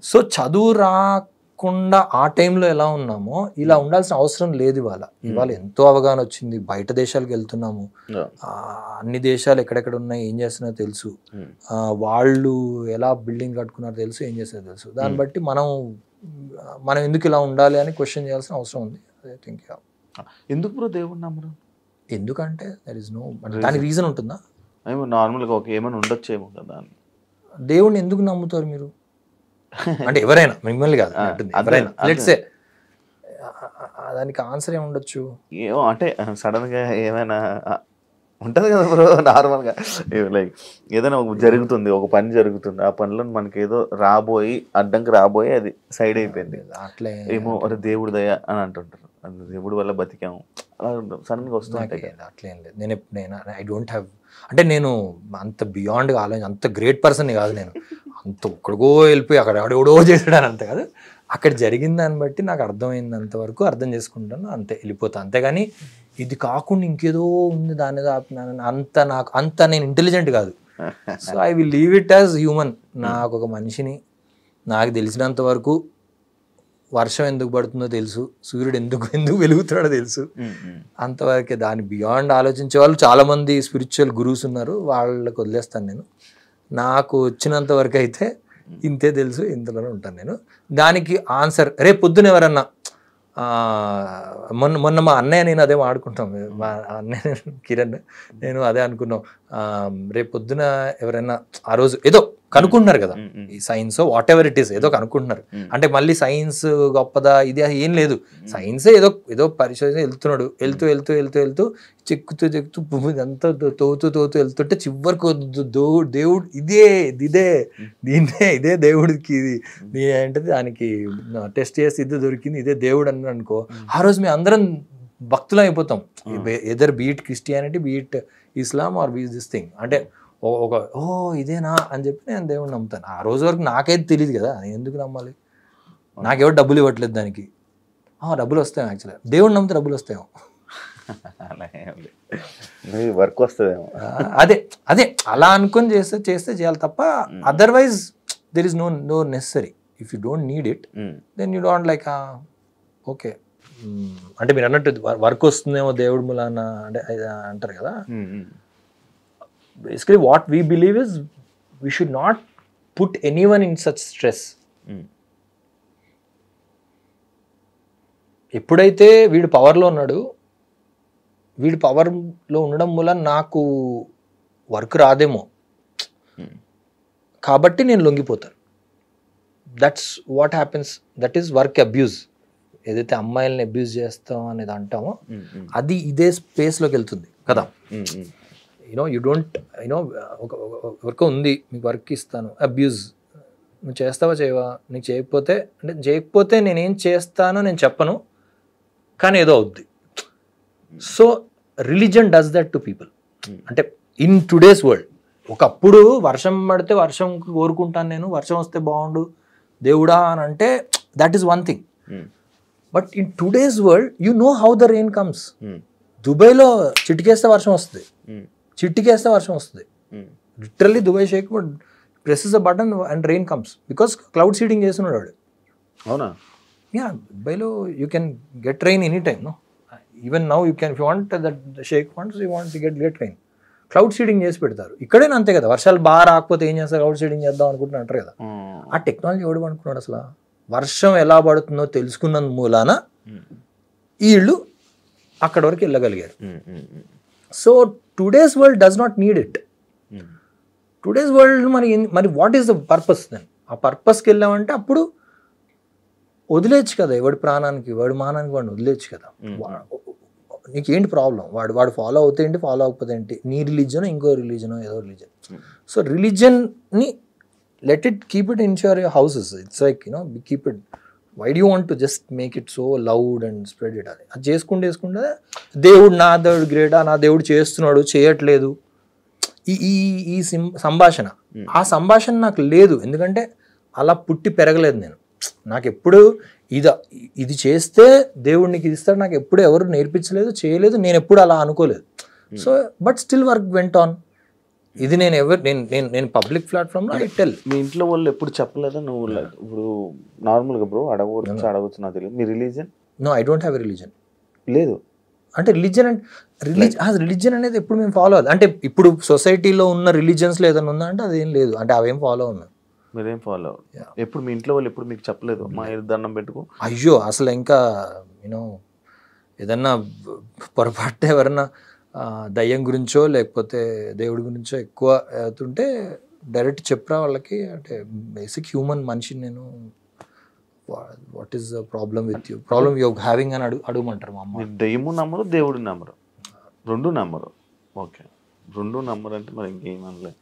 [SPEAKER 3] సో చదువు రాకుండా ఆ టైంలో ఎలా ఉన్నామో ఇలా ఉండాల్సిన అవసరం లేదు. ఇవాళ ఎంతో అవగాహన వచ్చింది, బయట దేశాలకు వెళ్తున్నాము, అన్ని దేశాలు ఎక్కడెక్కడ ఉన్నాయి ఏం చేస్తున్నారో తెలుసు, వాళ్ళు ఎలా బిల్డింగ్ కట్టుకున్నారో తెలుసు, ఏం చేస్తారో తెలుసు. దాన్ని బట్టి మనం ఎందుకు ఇలా ఉండాలి అని క్వశ్చన్ చేయాల్సిన అవసరం ఉంది. ఐ థింక్
[SPEAKER 2] ఎందుకు బ్రో దేవుడిని నమ్మరు?
[SPEAKER 3] ఎందుకంటే దర్ ఇస్ నో దానికి రీజన్ ఉంటుందా?
[SPEAKER 2] నార్మల్గా ఏమైనా ఉండొచ్చేమో కదా.
[SPEAKER 3] దేవుడిని ఎందుకు నమ్ముతారు మీరు అంటే ఎవరైనా, మిమ్మల్ని కాదు ఎవరైనా, లెట్స్ సే దానికి ఆన్సర్ ఏమి ఉండొచ్చు?
[SPEAKER 2] ఏమో అంటే సడన్గా ఏమైనా ఉంటుంది కదా బ్రో. నార్మల్గా లైక్ ఏదైనా జరుగుతుంది, ఒక పని జరుగుతుంది, ఆ పనిలో మనకి ఏదో అడ్డంకి రాబోయి అది సైడ్ అయిపోయింది, అట్లే ఏమో అరే దేవుడి దయ అని అంటుంటారు, దేవుడి వల్ల బతికాము అలా సడన్గా వస్తుంటాయి.
[SPEAKER 3] అట్లేం లేదు. నేను ఐ డోంట్ హ్యావ్ అంటే నేను అంత బియాండ్గా ఆలోచన, అంత గ్రేట్ పర్సన్ కాదు నేను, అంత ఒక్కడికో వెళ్ళిపోయి అక్కడ ఎవడో చేసాడని అంత కాదు. అక్కడ జరిగిన దాన్ని బట్టి నాకు అర్థమైనంత వరకు అర్థం చేసుకుంటాను, అంతే వెళ్ళిపోతాను. అంతేగాని ఇది కాకుండా ఇంకేదో ఉంది దాని అంత నేను ఇంటెలిజెంట్ కాదు. So I will leave it as human. నాకు ఒక మనిషిని, నాకు తెలిసినంత వరకు వర్షం ఎందుకు పడుతుందో తెలుసు, సూర్యుడు ఎందుకు వెలుగుతున్నాడో తెలుసు, అంతవరకే. దాని బియాండ్ ఆలోచించే వాళ్ళు చాలామంది స్పిరిచువల్ గురూస్ ఉన్నారు, వాళ్ళకి వదిలేస్తాను నేను. నాకు వచ్చినంత వరకు అయితే ఇంతే తెలుసు, ఇంతలోనే ఉంటాను నేను. దానికి ఆన్సర్ రేపు పొద్దున ఎవరన్నా మొన్న మా అన్నయ్య నేను అదే ఆడుకుంటాం, మా అన్నయ్య కిరణ్ నేను అదే అనుకున్నాం, రేపు పొద్దున ఎవరైనా ఆ రోజు ఏదో కనుక్కుంటున్నారు కదా, ఈ science what ever it is ఏదో కనుక్కుంటున్నారు అంటే మళ్ళీ సైన్స్ గొప్పదా ఇది ఏం లేదు, సైన్సే ఏదో పరిశోధన వెళ్తూ చెక్కుతూ భూమి అంతా తోతూ వెళ్తుంటే చివరికి దేవుడు ఇదే దేవుడికి ఇది ఏంటది దానికి టెస్ట్ చేసి ఇది దొరికింది ఇదే దేవుడు అని అనుకో, ఆ రోజు మేము అందరం భక్తులం అయిపోతాం. Either be it Christianity, be it Islam or be it this thing అంటే ఇదేనా అని చెప్పి నేను దేవుడిని నమ్ముతాను. ఆ రోజు వరకు నాకైతే తెలియదు కదా, నేను ఎందుకు నమ్మాలి, నాకెవరు డబ్బులు ఇవ్వట్లేదు దానికి. డబ్బులు వస్తాయి, యాక్చువల్గా దేవుడిని నమ్మితే డబ్బులు వస్తాయేమో,
[SPEAKER 2] వర్క్ వస్తుందేమో.
[SPEAKER 3] అదే అలా అనుకొని చేస్తే చేయాలి తప్ప otherwise there is no necessary. If you don't need it then you don't like okay. అంటే మీరు అన్నట్టు వర్క్ వస్తుందేమో దేవుడి మూలాన అంటే అంటారు కదా. Basically what we believe is we should not put anyone in such stress. ఎప్పుడైతే వీడు పవర్లో ఉన్నాడు, వీడు పవర్లో ఉండడం మూలం నాకు వర్క్ రాదేమో కాబట్టి నేను లొంగిపోతాను. That's what happens. That is work abuse. ఏదైతే అమ్మాయిల్ని అబ్యూజ్ చేస్తాం అనేది అంటామో అది ఇదే స్పేస్లోకి వెళ్తుంది కదా. యూ డోంట్ వర్క్ ఉంది, మీకు వర్క్ ఇస్తాను, అబ్యూజ్ నువ్వు చేస్తావా చేయవా, నీకు చేయకపోతే నేనేం చేస్తానో నేను చెప్పను కానీ ఏదో అవుద్ది. So religion does that to people. అంటే ఇన్ టుడేస్ వరల్డ్ ఒకప్పుడు వర్షం పడితే వర్షం కోరుకుంటాను నేను, వర్షం వస్తే బాగుండు దేవుడా అని అంటే that is one thing. But in today's world you know how the rain comes. దుబాయ్లో చిటికేస్తే వర్షం వస్తుంది, చిట్టికేస్తే వర్షం వస్తుంది. Literally Dubai sheikh presses the button and rain comes because cloud seeding చేస్తున్నాడు వాడు.
[SPEAKER 2] అవునా?
[SPEAKER 3] యా, దుబాయ్లో you can get rain any time. No, even now you can, if you want that sheikh wants, you want get rain. Cloud seeding చేసి పెడతారు. ఇక్కడైనా అంతే కదా, వర్షాలు బాగా రాకపోతే ఏం చేస్తారు, క్లౌడ్ సీడింగ్ చేద్దాం అనుకుంటున్నా అంటారు కదా. ఆ టెక్నాలజీ ఎవడు అనుకున్నాడు అసలు? వర్షం ఎలా పడుతుందో తెలుసుకున్నందు మూలాన వీళ్ళు అక్కడ వరకు వెళ్ళగలిగారు. So today's world does not need it. Today's world మరి what is the purpose then? ఆ పర్పస్కి వెళ్ళామంటే అప్పుడు వదిలేచ్చు కదా, ఎవడి ప్రాణానికి వాడి మానానికి వాడిని వదిలేచ్చు కదా. నీకేంటి ప్రాబ్లం? వాడు ఫాలో అవుతే ఏంటి, ఫాలో అవ్వకపోతే ఏంటి? నీ రిలీజన్, ఇంకో రిలీజన్, ఏదో రిలీజన్. సో రిలీజన్ని let it, keep it in your houses. It's like, you know, keep it. Why do you want to just make it so loud and spread it? అది చేసుకుంటే దేవుడు, నా దేవుడు గ్రేటా, నా దేవుడు చేస్తున్నాడు, చేయట్లేదు, ఈ సంభాషణ, ఆ సంభాషణ నాకు లేదు. ఎందుకంటే అలా పుట్టి పెరగలేదు నేను. నాకు ఎప్పుడు ఇది చేస్తే దేవుడు నీకు ఇది ఇస్తాడు నాకు ఎప్పుడు ఎవరు నేర్పించలేదు, చేయలేదు, నేను ఎప్పుడు అలా అనుకోలేదు. So but still work went on. ఇది నేను పబ్లిక్ ప్లాట్ఫామ్లో ఐ టెల్.
[SPEAKER 2] మీ ఇంట్లో వాళ్ళు ఎప్పుడు చెప్పలేదా నువ్వు ఇప్పుడు నార్మల్గా బ్రో అడగవచ్చు నాకు తెలియదు, మీ religion?
[SPEAKER 3] No, I don't have a religion.
[SPEAKER 2] లేదు
[SPEAKER 3] అంటే రిలీజన్ అనేది ఎప్పుడు మేము ఫాలో అవ్వాలి అంటే, ఇప్పుడు సొసైటీలో ఉన్న రిలీజన్స్లో ఏదైనా ఉందా అంటే అదేం లేదు. అంటే అవేం ఫాలో ఉన్నాం.
[SPEAKER 2] మీరేం ఫాలో ఎప్పుడు మీ ఇంట్లో వాళ్ళు ఎప్పుడు మీకు చెప్పలేదు మా దండం పెట్టుకో?
[SPEAKER 3] అయ్యో, అసలు ఇంకా యూనో ఏదన్నా పొరపాటు ఎవరన్నా దయ్యం గురించో లేకపోతే దేవుడి గురించో ఎక్కువ అవుతుంటే డైరెక్ట్ చెప్పరా వాళ్ళకి. అంటే బేసిక్ హ్యూమన్ మనిషిని నేను, what is the problem with you, problem you having అని అడగమంటారు మా అమ్మ.
[SPEAKER 2] దయ్యము నమ్మరు, దేవుడు నమ్మరు, రెండు నమ్మరు. ఓకే, రెండు నమ్మరు అంటే మరి ఇంకేమనలేదు.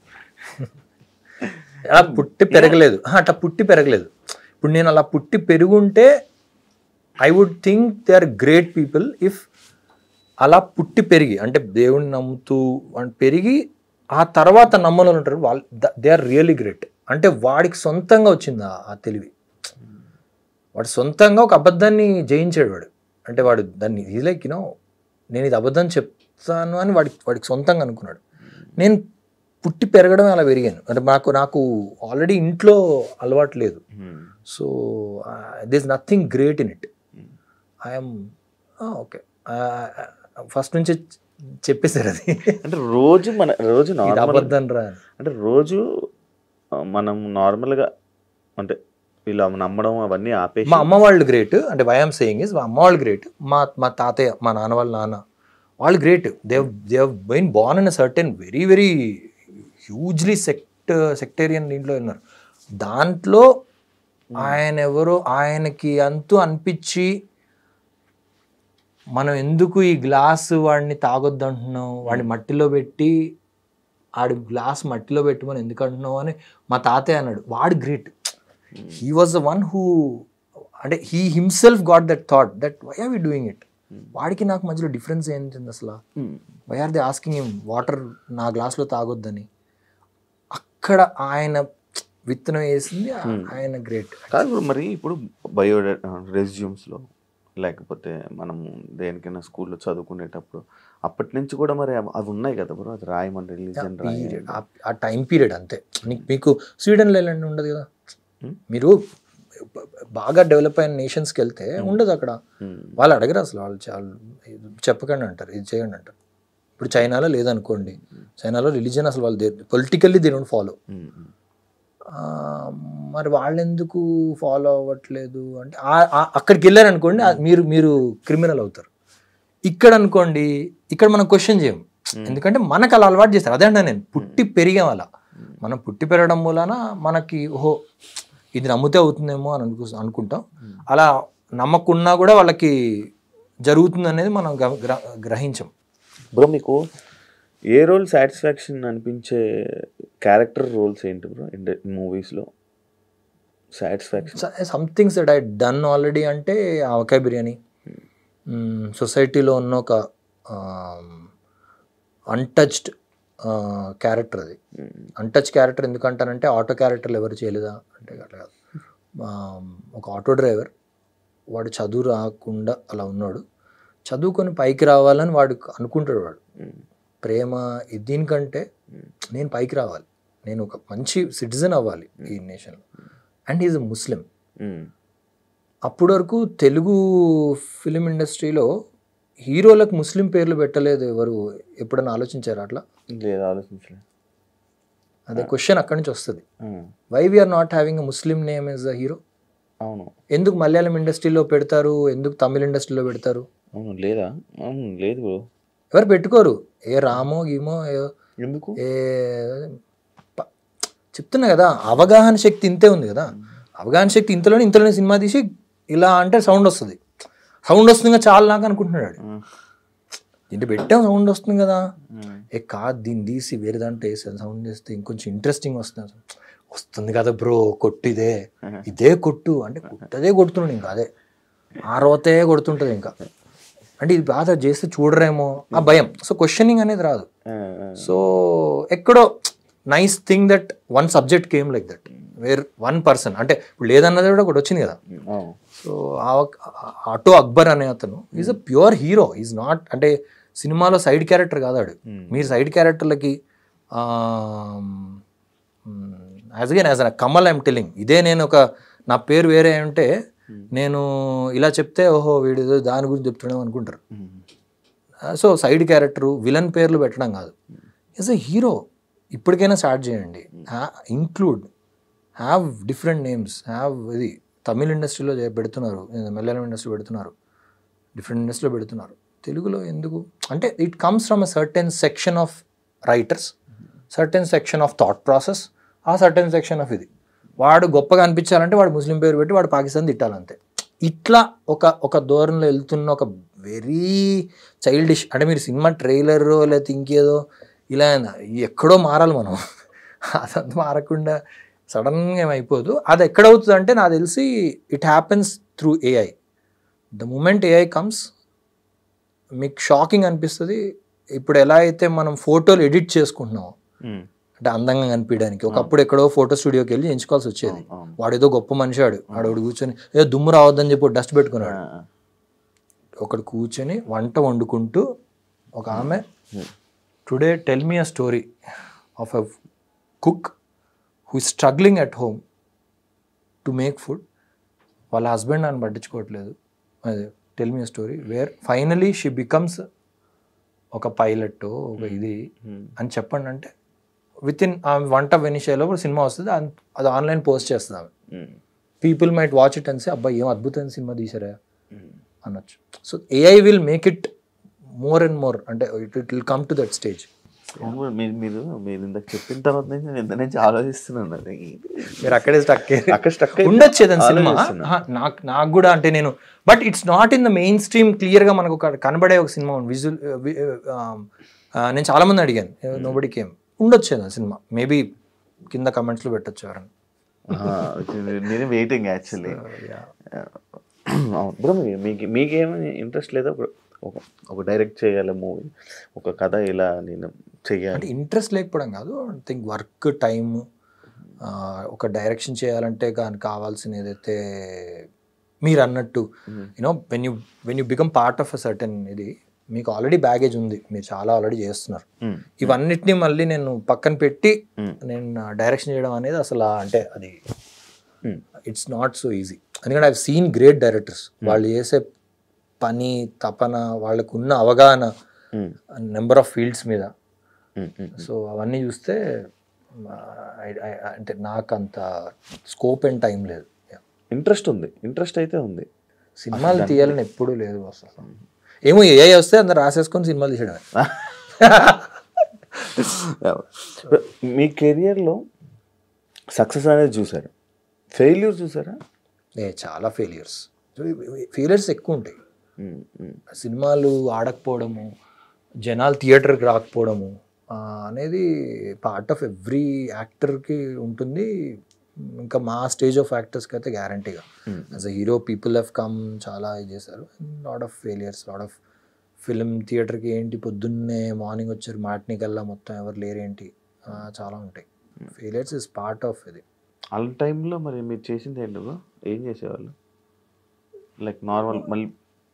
[SPEAKER 3] అలా పుట్టి పెరగలేదు, అట్లా పుట్టి పెరగలేదు. ఇప్పుడు నేను అలా పుట్టి పెరుగుంటే I would think they are great people. If అలా పుట్టి పెరిగి అంటే దేవుడిని నమ్ముతూ పెరిగి ఆ తర్వాత నమ్మలు ఉంటారు వాళ్ళు, దే ఆర్ రియలీ గ్రేట్. అంటే వాడికి సొంతంగా వచ్చింది ఆ తెలివి. వాడు సొంతంగా ఒక అబద్ధాన్ని జయించాడు వాడు. అంటే వాడు దాన్ని ఇది లైక్ యూనో నేను ఇది అబద్ధం చెప్తాను అని వాడికి సొంతంగా అనుకున్నాడు. నేను పుట్టి పెరగడం అలా పెరిగాను. అంటే నాకు ఆల్రెడీ ఇంట్లో అలవాటు లేదు. So this is nothing great in it. I'm okay, first నుంచి చెప్పేశారు అది.
[SPEAKER 2] అంటే రోజు
[SPEAKER 3] అబద్ధం రా
[SPEAKER 2] అంటే రోజు మనం నార్మల్గా అంటే ఇలా నమ్మడం అవన్నీ ఆపేసి.
[SPEAKER 3] మా అమ్మ వాళ్ళు గ్రేట్. అంటే వై ఐఎమ్ సేయింగ్ ఇస్ మా అమ్మ వాళ్ళు గ్రేట్. మా తాతయ్య, మా నాన్న వాళ్ళ నాన్న వాళ్ళు great. They have been born in a certain very very hugely sectarian దీంట్లో ఉన్నారు. దాంట్లో ఆయన ఎవరో ఆయనకి అంతూ అనిపించి మనం ఎందుకు ఈ గ్లాసు వాడిని తాగొద్దు అంటున్నాం, వాడిని మట్టిలో పెట్టి ఆడి గ్లాస్ మట్టిలో పెట్టుమని ఎందుకు అంటున్నావు అని మా తాతయ్య అన్నాడు. వాడు great. He was the one who, అంటే he himself got that thought that why are we doing it. వాడికి నాకు మధ్యలో డిఫరెన్స్ ఏంటి అసలు? Why are they asking him water నా గ్లాస్లో తాగొద్దని? అక్కడ ఆయన విత్తనం వేసింది ఆయన గ్రేట్.
[SPEAKER 2] కాదు మరి ఇప్పుడు బయో రెజ్యూమ్స్లో లేకపోతే మనం దేనికైనా స్కూల్లో చదువుకునేటప్పుడు అప్పటి నుంచి కూడా మరి అవి ఉన్నాయి కదా బ్రో, అది రాయమని రిలీజన్
[SPEAKER 3] ఆ టైం పీరియడ్ అంతే. మీకు స్వీడన్లో ఇలాంటి ఉండదు కదా. మీరు బాగా డెవలప్ అయిన నేషన్స్కి వెళ్తే ఉండదు అక్కడ. వాళ్ళు అడగరు అసలు, వాళ్ళు చాలా చెప్పకండి అంటారు, ఇది చేయండి అంటారు. ఇప్పుడు చైనాలో లేదనుకోండి, చైనాలో రిలీజన్ అసలు వాళ్ళు పొలిటికల్లీ దే డోంట్ ఫాలో. మరి వాళ్ళు ఎందుకు ఫాలో అవ్వట్లేదు అంటే అక్కడికి వెళ్ళారు అనుకోండి మీరు క్రిమినల్ అవుతారు. ఇక్కడ అనుకోండి, ఇక్కడ మనం క్వశ్చన్ చేయం, ఎందుకంటే మనకు అలా అలవాటు చేస్తారు. అదే అంటే నేను పుట్టి పెరిగాం అలా. మనం పుట్టి పెరగడం మూలాన మనకి ఓహో ఇది నమ్మితే అవుతుందేమో అని అనుకుంటాం. అలా నమ్మకున్నా కూడా వాళ్ళకి జరుగుతుంది అనేది మనం గ్రహించాం.
[SPEAKER 2] బ్రో మీకు ఏ రోల్ సాటిస్ఫాక్షన్ అనిపించే క్యారెక్టర్ రోల్స్ ఏంటి బ్రో మూవీస్లో? Satisfaction
[SPEAKER 3] some things that I done already అంటే ఆవకాయ బిర్యానీ. సొసైటీలో ఉన్న ఒక అన్టచ్డ్ క్యారెక్టర్ అది. అన్టచ్ క్యారెక్టర్ ఎందుకంటానంటే ఆటో క్యారెక్టర్లు ఎవరు చేయలేదా అంటే అట్లా కాదు. ఒక ఆటో డ్రైవర్, వాడు చదువు రాకుండా అలా ఉన్నాడు, చదువుకొని పైకి రావాలని వాడు అనుకుంటాడు. వాడు ప్రేమ దీనికంటే నేను పైకి రావాలి, నేను ఒక మంచి సిటిజన్ అవ్వాలి ఈ నేషన్లో. అండ్ ఈజ్ అ ముస్లిం. అప్పటి వరకు తెలుగు ఫిలిం ఇండస్ట్రీలో హీరోలకు ముస్లిం పేర్లు పెట్టలేదు ఎవరు. ఎప్పుడైనా ఆలోచించారా అట్లా?
[SPEAKER 2] లేదు, ఆలోచించలేదు.
[SPEAKER 3] అదే క్వశ్చన్ అక్కడి నుంచి వస్తుంది. Why we are not having a Muslim name as a hero?
[SPEAKER 2] అవును.
[SPEAKER 3] ఎందుకు మలయాళం ఇండస్ట్రీలో పెడతారు, ఎందుకు తమిళ ఇండస్ట్రీలో పెడతారు?
[SPEAKER 2] అవును, లేదా? అవును, లేదు.
[SPEAKER 3] ఎవరు పెట్టుకోరు. ఏ రామో గీమో
[SPEAKER 2] ఎందుకు
[SPEAKER 3] చెప్తున్నా కదా, అవగాహన శక్తి ఇంతే ఉంది కదా. అవగాహన శక్తి ఇంతలోనే సినిమా తీసి ఇలా అంటే సౌండ్ వస్తుంది కదా చాలా నాకు అనుకుంటున్నాడు. దీంట్లో పెట్టాం సౌండ్ వస్తుంది కదా, కాదు దీన్ని తీసి వేరే దాంట్లో వేసి సౌండ్ చేస్తే ఇంకొంచెం ఇంట్రెస్టింగ్ వస్తుంది కదా బ్రో, కొట్టు ఇదే కొట్టు అంటే అదే కొడుతున్నాడు, ఇంకా అదే ఆరోతే కొడుతుంటుంది ఇంకా. అంటే ఇది బాగా చేస్తే చూడరేమో ఆ భయం. సో క్వశ్చనింగ్ అనేది రాదు. సో ఎక్కడో nice thing that one subject came like that where one person, అంటే ఇప్పుడు లేదన్నది కూడా ఒకటి వచ్చింది కదా. సో ఆటో అక్బర్ అనే అతను is a pure hero. Is not అంటే సినిమాలో సైడ్ క్యారెక్టర్ కాదాడు. మీరు సైడ్ క్యారెక్టర్లకి as a Kamal I'm telling, ఇదే నేను ఒక నా పేరు వేరే అంటే నేను ఇలా చెప్తే ఓహో వీడు దాని గురించి చెప్తున్నాం అనుకుంటారు. సో సైడ్ క్యారెక్టరు విలన్ పేర్లు పెట్టడం కాదు, ఈజ్ అ హీరో. ఇప్పటికైనా స్టార్ట్ చేయండి, include have different names, have ఇది తమిళ ఇండస్ట్రీలో పెడుతున్నారు, మలయాళం ఇండస్ట్రీ పెడుతున్నారు, డిఫరెంట్ ఇండస్ట్రీలో పెడుతున్నారు. తెలుగులో ఎందుకు అంటే it comes from a certain section of writers, certain section of thought process, ఆ సర్టెన్ సెక్షన్ ఆఫ్ ఇది. వాడు గొప్పగా అనిపించాలంటే వాడు ముస్లిం పేరు పెట్టి వాడు పాకిస్తాన్ తిట్టాలంతే. ఇట్లా ఒక ధోరణిలో వెళ్తున్న ఒక వెరీ చైల్డిష్, అంటే మీరు సినిమా ట్రైలర్ లేకపోతే ఇంకేదో ఇలా ఎక్కడో మారాలి మనం, అదంతా మారకుండా సడన్గా ఏమైపోదు. అది ఎక్కడవుతుంది అంటే నాకు తెలిసి it happens through AI. The moment AI comes మీకు షాకింగ్ అనిపిస్తుంది. ఇప్పుడు ఎలా అయితే మనం ఫోటోలు ఎడిట్ చేసుకుంటున్నాం అంటే అందంగా కనిపించడానికి, ఒకప్పుడు ఎక్కడో ఫోటో స్టూడియోకి వెళ్ళి ఎంచుకోవాల్సి వచ్చేది. వాడు ఏదో గొప్ప మనిషి వాడు కూర్చొని ఏదో దుమ్ము రావద్దని చెప్పి డస్ట్ పెట్టుకున్నాడు. ఒకడు కూర్చొని వంట వండుకుంటూ ఒక ఆమె today tell me a story of a cook who is struggling at home to make food. వాళ్ళ హస్బెండ్ నన్ను పట్టించుకోవట్లేదు. అదే tell me story wear finally she becomes ఒక పైలట్ ఒక ఇది అని చెప్పండి అంటే విత్ ఇన్ వంట వెనిషేలో సినిమా వస్తుంది, అది ఆన్లైన్ పోస్ట్ చేస్తుంది ఆమె. People might watch it and say అబ్బాయి ఏం అద్భుతమైన సినిమా తీసారా అనొచ్చు. So AI will make it more and more, అంటే it will come to that stage.
[SPEAKER 2] మీరు ఇందాక చెప్పిన తర్వాత నేను ఎంత నుంచి ఆలోచిస్తున్నాను.
[SPEAKER 3] మీరు అక్కడే స్టక్ ఉండొచ్చు ఏదైనా సినిమా. నాకు కూడా అంటే నేను but it's not in the main stream క్లియర్గా మనకు ఒక కనబడే ఒక సినిమా విజువల్. నేను చాలా మంది అడిగాను, నోబడీ కేమ్. ఉండొచ్చు ఏదైనా సినిమా, మేబీ కింద కమెంట్స్లో పెట్టచ్చు ఎవరన్నా.
[SPEAKER 2] నేను వెయిటింగ్ యాక్చువల్లీ. బ్రో మీకేమైనా ఇంట్రెస్ట్ లేదా ఒక డైరెక్ట్ చేయాలి మూవీ, ఒక కథ ఇలా నేను చెయ్యాలి
[SPEAKER 3] అంటే ఇంట్రెస్ట్ లేకపోవడం కాదు, ఐ థింక్ వర్క్ టైమ్, ఒక డైరెక్షన్ చేయాలంటే కానీ కావాల్సిన ఏదైతే మీరు అన్నట్టు you know when you become part of a certain ఇది, మీకు ఆల్రెడీ బ్యాగేజ్ ఉంది, మీరు చాలా ఆల్రెడీ చేస్తున్నారు. ఇవన్నిటిని మళ్ళీ నేను పక్కన పెట్టి నేను డైరెక్షన్ చేయడం అనేది అసలు అంటే అది ఇట్స్ నాట్ సో ఈజీ. ఎందుకంటే ఐ సీన్ గ్రేట్ డైరెక్టర్స్, వాళ్ళు చేసే పని తపన, వాళ్ళకు ఉన్న అవగాహన నెంబర్ ఆఫ్ ఫీల్డ్స్ మీద. సో అవన్నీ చూస్తే అంటే నాకు అంత స్కోప్ అండ్ టైం లేదు.
[SPEAKER 2] ఇంట్రెస్ట్ ఉంది, ఇంట్రెస్ట్ అయితే ఉంది.
[SPEAKER 3] సినిమాలు తీయాలని ఎప్పుడూ లేదు అసలు. ఏమో ఏఐ వస్తే అందరు రాసేసుకొని సినిమాలు తీయడమే.
[SPEAKER 2] మీ కెరియర్లో సక్సెస్ అనేది చూసారా, ఫెయిల్యూర్ చూసారా?
[SPEAKER 3] చాలా ఫెయిల్యూర్స్ ఎక్కువ ఉంటాయి. సినిమాలు ఆడకపోవడము, జనాలు థియేటర్కి రాకపోవడము అనేది పార్ట్ ఆఫ్ ఎవ్రీ యాక్టర్కి ఉంటుంది. ఇంకా మా స్టేజ్ ఆఫ్ యాక్టర్స్కి అయితే గ్యారంటీగా as a hero people have come, చాలా ఇది చేశారు. Lot of failures, lot of film థియేటర్కి ఏంటి పొద్దున్నే మార్నింగ్ వచ్చారు మాట్నీకల్లా మొత్తం ఎవరు లేరేంటి, చాలా ఉంటాయి. ఫెయిలియర్స్ ఇస్ పార్ట్ ఆఫ్ ఇది.
[SPEAKER 2] ఆ టైంలో మరి మీరు చేసింది ఏంటి బ్రో? ఏం చేసేవాళ్ళు? లైక్ నార్మల్ మళ్ళీ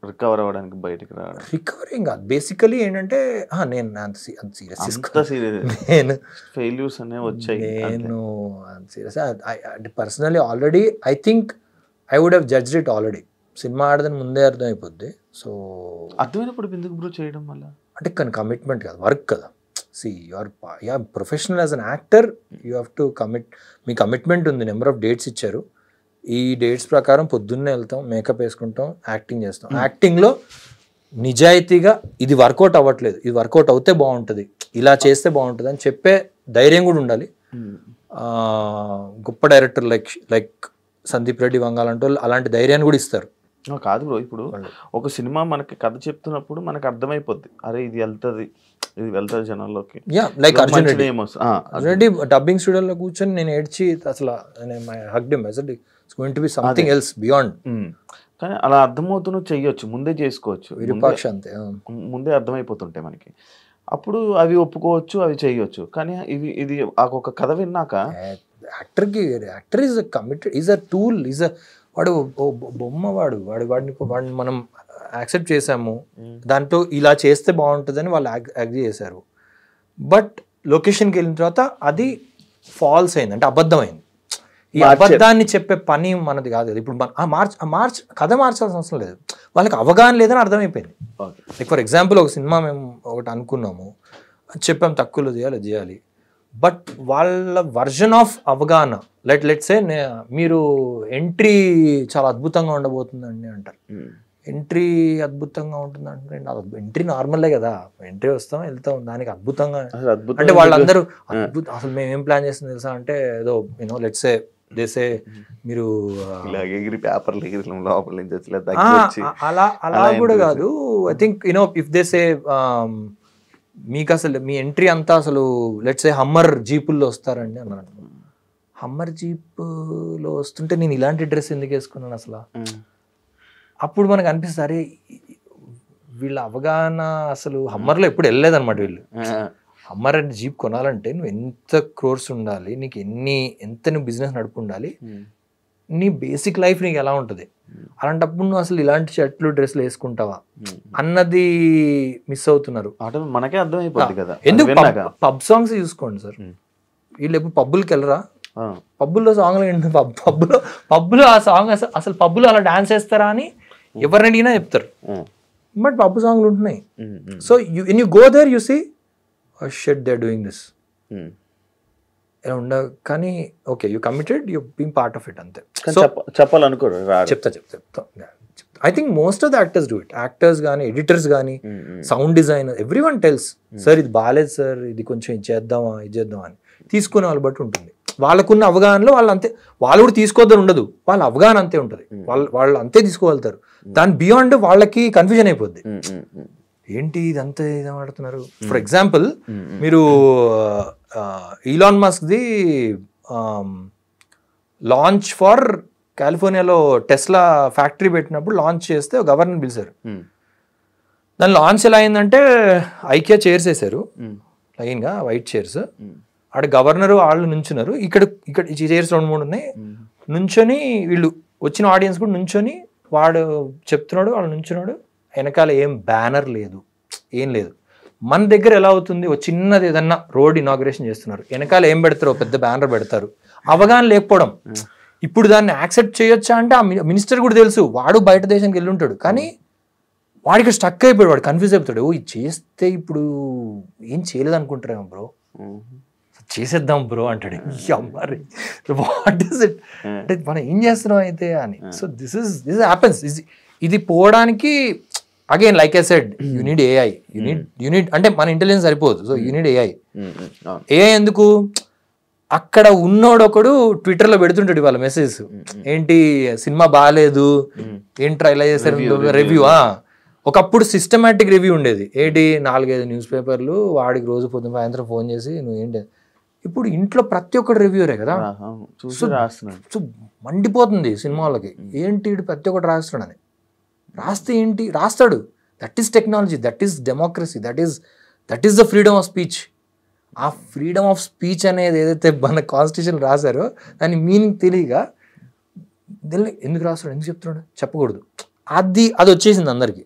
[SPEAKER 2] రికవర్ అవ్వడానికి బయటికి రావడం.
[SPEAKER 3] రికవరింగ్ కాదు, బేసికలీ ఏంటంటే నేను అంత సీరియస్
[SPEAKER 2] అంత సీరియస్
[SPEAKER 3] నేను
[SPEAKER 2] ఫెయిల్యూర్స్ అనేవి వచ్చాయి.
[SPEAKER 3] నేను అంత సీరియస్ అంటే personally already I think I would have judged it already. సినిమా ఆడదని ముందే అర్థమైపోద్ది. సో
[SPEAKER 2] అర్థమైనప్పుడు ఎందుకు బ్రో చేయడం వల్ల?
[SPEAKER 3] అంటే కానీ కమిట్మెంట్ కదా, వర్క్ కదా. See you're professional as an actor, you have to commit. మీ కమిట్మెంట్ ఉంది, నెంబర్ ఆఫ్ డేట్స్ ఇచ్చారు. ఈ డేట్స్ ప్రకారం పొద్దున్నే వెళ్తాం, మేకప్ వేసుకుంటాం, యాక్టింగ్ చేస్తాం. యాక్టింగ్లో నిజాయితీగా ఇది వర్కౌట్ అవ్వట్లేదు, ఇది వర్కౌట్ అవుతే బాగుంటుంది, ఇలా చేస్తే బాగుంటుంది అని చెప్పే ధైర్యం కూడా ఉండాలి. గొప్ప డైరెక్టర్ లైక్ సందీప్ రెడ్డి వంగాలంటూ అలాంటి ధైర్యాన్ని కూడా ఇస్తారు.
[SPEAKER 2] కాదు బ్రో, ఇప్పుడు ఒక సినిమా మనకి కథ చెప్తున్నప్పుడు మనకు అర్థమైపోద్ది, అరే ఇది వెళ్తుంది జనాల్లోకి.
[SPEAKER 3] లైక్ అర్జున్ రెడ్డి డబ్బింగ్ స్టూడియోలో కూర్చొని నేను ఏడ్చి అసలు hugged him. It's going to be something else beyond.
[SPEAKER 2] కానీ అలా అర్థమవుతున్న చెయ్యొచ్చు, ముందే చేసుకోవచ్చు,
[SPEAKER 3] విరూపాక్ష అంతే
[SPEAKER 2] ముందే అర్థమైపోతుంటాయి మనకి. అప్పుడు అవి ఒప్పుకోవచ్చు, అవి చేయొచ్చు. కానీ ఇది ఒక కథ విన్నాక
[SPEAKER 3] actor is a committed, is a tool, is a వాడు బొమ్మ, వాడిని మనం యాక్సెప్ట్ చేసాము, దాంట్లో ఇలా చేస్తే బాగుంటుందని వాళ్ళు అగ్రీ చేశారు. బట్ లొకేషన్కి వెళ్ళిన తర్వాత అది ఫాల్స్ అయింది, అంటే అబద్ధమైంది. ఈ అబద్ధాన్ని చెప్పే పని మనది కాదు. ఇప్పుడు కథ మార్చాల్సిన అవసరం లేదు, వాళ్ళకి అవగాహన లేదని అర్థమైపోయింది. లైక్ ఫర్ ఎగ్జాంపుల్ ఒక సినిమా మేము ఒకటి అనుకున్నాము, చెప్పాము తక్కువలో చేయాలి, బట్ వాళ్ళ వర్జన్ ఆఫ్ అవగాహన లెట్స్ సే మీరు ఎంట్రీ చాలా అద్భుతంగా ఉండబోతుందండి అంటారు. ఎంట్రీ అద్భుతంగా ఉంటుంది అంటే ఎంట్రీ నార్మలే కదా, ఎంట్రీ వస్తాం వెళ్తాం, దానికి అద్భుతంగా అంటే వాళ్ళందరూ అసలు మేము ఏం ప్లాన్ చేస్తుంది తెలుసా అంటే ఏదో లెట్స్ సే దేసే మీరు అలా కూడా కాదు. ఐ థింక్ ఇఫ్ దేసే మీకు అసలు మీ ఎంట్రీ అంతా అసలు లెట్స్ సే హమ్మర్ జీపుల్లో వస్తారండి అన్నాను. హమ్మర్ జీప్లో వస్తుంటే నేను ఇలాంటి డ్రెస్ ఎందుకు వేసుకున్నాను అసలు? అప్పుడు మనకు అనిపిస్తుంది, అరే వీళ్ళ అవగాహన అసలు హమ్మర్లో ఎప్పుడు వెళ్ళలేదన్నమాట. వీళ్ళు హమ్మర్ అండ్ జీప్ కొనాలంటే నువ్వు ఎంత క్రోర్స్ ఉండాలి, నీకు ఎంత నువ్వు బిజినెస్ నడుపు ఉండాలి, నీ బేసిక్ లైఫ్ నీకు ఎలా ఉంటుంది, అలాంటప్పుడు నువ్వు అసలు ఇలాంటి షర్ట్లు డ్రెస్లు వేసుకుంటావా అన్నది మిస్ అవుతున్నారు.
[SPEAKER 2] మనకే అర్థమైపోతుంది కదా.
[SPEAKER 3] ఎందుకు పబ్ సాంగ్స్ చూసుకోండి సార్, వీళ్ళు ఎప్పుడు పబ్బులకి వెళ్ళరా? పబ్బుల్లో సాంగ్లు ఏంటి? పబ్బులో ఆ సాంగ్ అసలు పబ్బులో అలా డాన్స్ వేస్తారా అని ఎవరిని అడిగినా చెప్తారు. బట్ పబ్బు సాంగ్లు ఉంటున్నాయి. So you go there you see shit they are doing this ఇలా ఉండ. కానీ okay you committed, you being part of it అంతే.
[SPEAKER 2] చెప్పాలనుకోరు,
[SPEAKER 3] చెప్తా. I think most of the actors do it. Actors కానీ, ఎడిటర్స్ కానీ, sound designer, every one tells sir ఇది బాగాలేదు సార్, ఇది కొంచెం ఇది చేద్దామా అని తీసుకునే వాళ్ళు బట్టి ఉంటుంది. వాళ్ళకున్న అవగాహనలో వాళ్ళు అంతే, వాళ్ళు కూడా తీసుకోవద్దని ఉండదు, వాళ్ళ అవగాహన అంతే ఉంటుంది, వాళ్ళు అంతే తీసుకోగలుగుతారు. దాని బియాండ్ వాళ్ళకి కన్ఫ్యూజన్ అయిపోద్ది. ఏంటి ఇదంతా ఏమాడుతున్నారు? ఫర్ ఎగ్జాంపుల్ మీరు ఈలాన్ మస్క్ది లాంచ్ ఫర్ కాలిఫోర్నియాలో టెస్లా ఫ్యాక్టరీ పెట్టినప్పుడు లాంచ్ చేస్తే గవర్నర్ పిలిచారు. దాని లాంచ్ ఎలా అయిందంటే ఐకియా చైర్స్ వేసారు లైన్గా, వైట్ చైర్స్. ఆడ గవర్నరు వాళ్ళు నుంచున్నారు, ఇక్కడ ఈ చైర్స్ 2-3 ఉన్నాయి. నుంచొని వీళ్ళు వచ్చిన ఆడియన్స్ కూడా నుంచొని వాడు చెప్తున్నాడు, వాళ్ళు నుంచున్నాడు. వెనకాల ఏం బ్యానర్ లేదు, ఏం లేదు. మన దగ్గర ఎలా అవుతుంది, ఒక చిన్నది ఏదన్నా రోడ్ ఇనాగ్రేషన్ చేస్తున్నారు, వెనకాల ఏం పెడతారు, పెద్ద బ్యానర్ పెడతారు. అవగాహన లేకపోవడం. ఇప్పుడు దాన్ని యాక్సెప్ట్ చేయొచ్చా అంటే ఆ మినిస్టర్ కూడా తెలుసు, వాడు బయట దేశానికి వెళ్ళి ఉంటాడు, కానీ వాడికి స్టక్ అయిపోయాడు, వాడు కన్ఫ్యూజ్ అయిపోతాడు. ఇది చేస్తే ఇప్పుడు ఏం చేయలేదు అనుకుంటారేమో బ్రో, చేసేద్దాం బ్రో అంటాడు. మరి వాట్ ఇస్ ఇట్ అంటే మనం ఏం చేస్తున్నాం అయితే అని. So this happens. ఇది పోవడానికి again like I said you need AI, you need అంటే మన ఇంటెలిజెన్స్ సరిపోదు. So you need AI. ఎందుకు? అక్కడ ఉన్నోడొకడు ట్విట్టర్లో పెడుతుంటాడు వాళ్ళ మెసేజ్, ఏంటి సినిమా బాగాలేదు, ఏంట్రా ఇలా చేశారు రివ్యూ. ఒకప్పుడు సిస్టమేటిక్ రివ్యూ ఉండేది, ఏంటి 4-5 న్యూస్ పేపర్లు, వాడికి రోజు పొద్దున సాయంత్రం ఫోన్ చేసి నువ్వు ఏంటి. ఇప్పుడు ఇంట్లో ప్రతి ఒక్కటి రివ్యూరే కదా. సో మండిపోతుంది సినిమా వాళ్ళకి, ఏంటి ప్రతి ఒక్కటి రాస్తున్నాడని. రాస్తే ఏంటి, రాస్తాడు. That is technology, that is democracy, that is the freedom of speech. ఆ ఫ్రీడమ్ ఆఫ్ స్పీచ్ అనేది ఏదైతే మన కాన్స్టిట్యూషన్ రాశారో దాని మీనింగ్ తెలియక ఎందుకు రాస్తాడు, ఎందుకు చెప్తున్నాడు, చెప్పకూడదు, అది వచ్చేసింది అందరికి.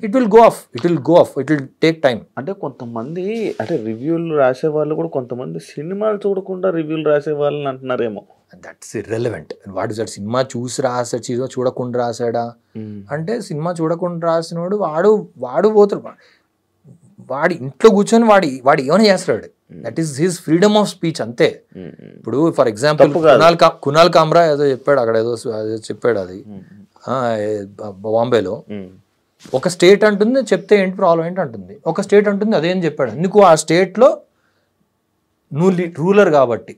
[SPEAKER 3] It will go of, it will take time.
[SPEAKER 2] అంటే కొంతమంది అంటే రివ్యూలు రాసే వాళ్ళు కూడా కొంతమంది సినిమాలు చూడకుండా రివ్యూలు రాసే వాళ్ళని అంటున్నారేమో.
[SPEAKER 3] That's irrelevant. వాడు సార్ సినిమా చూసి రాసాడు, చూడకుండా రాసాడా అంటే, సినిమా చూడకుండా రాసినోడు వాడు పోతాడు, వాడి ఇంట్లో కూర్చొని వాడు ఏమైనా చేస్తాడు. That is his freedom of speech అంతే. ఇప్పుడు ఫర్ ఎగ్జాంపుల్ కునాల్ కామ్రా ఏదో చెప్పాడు అక్కడ, ఏదో చెప్పాడు అది బాంబేలో. ఒక స్టేట్ అంటుంది చెప్తే ఏంటి ప్రాబ్లం ఏంటి అంటుంది, ఒక స్టేట్ అంటుంది అదేం చెప్పాడు. ఎందుకు ఆ స్టేట్లో నువ్వు రూలర్ కాబట్టి.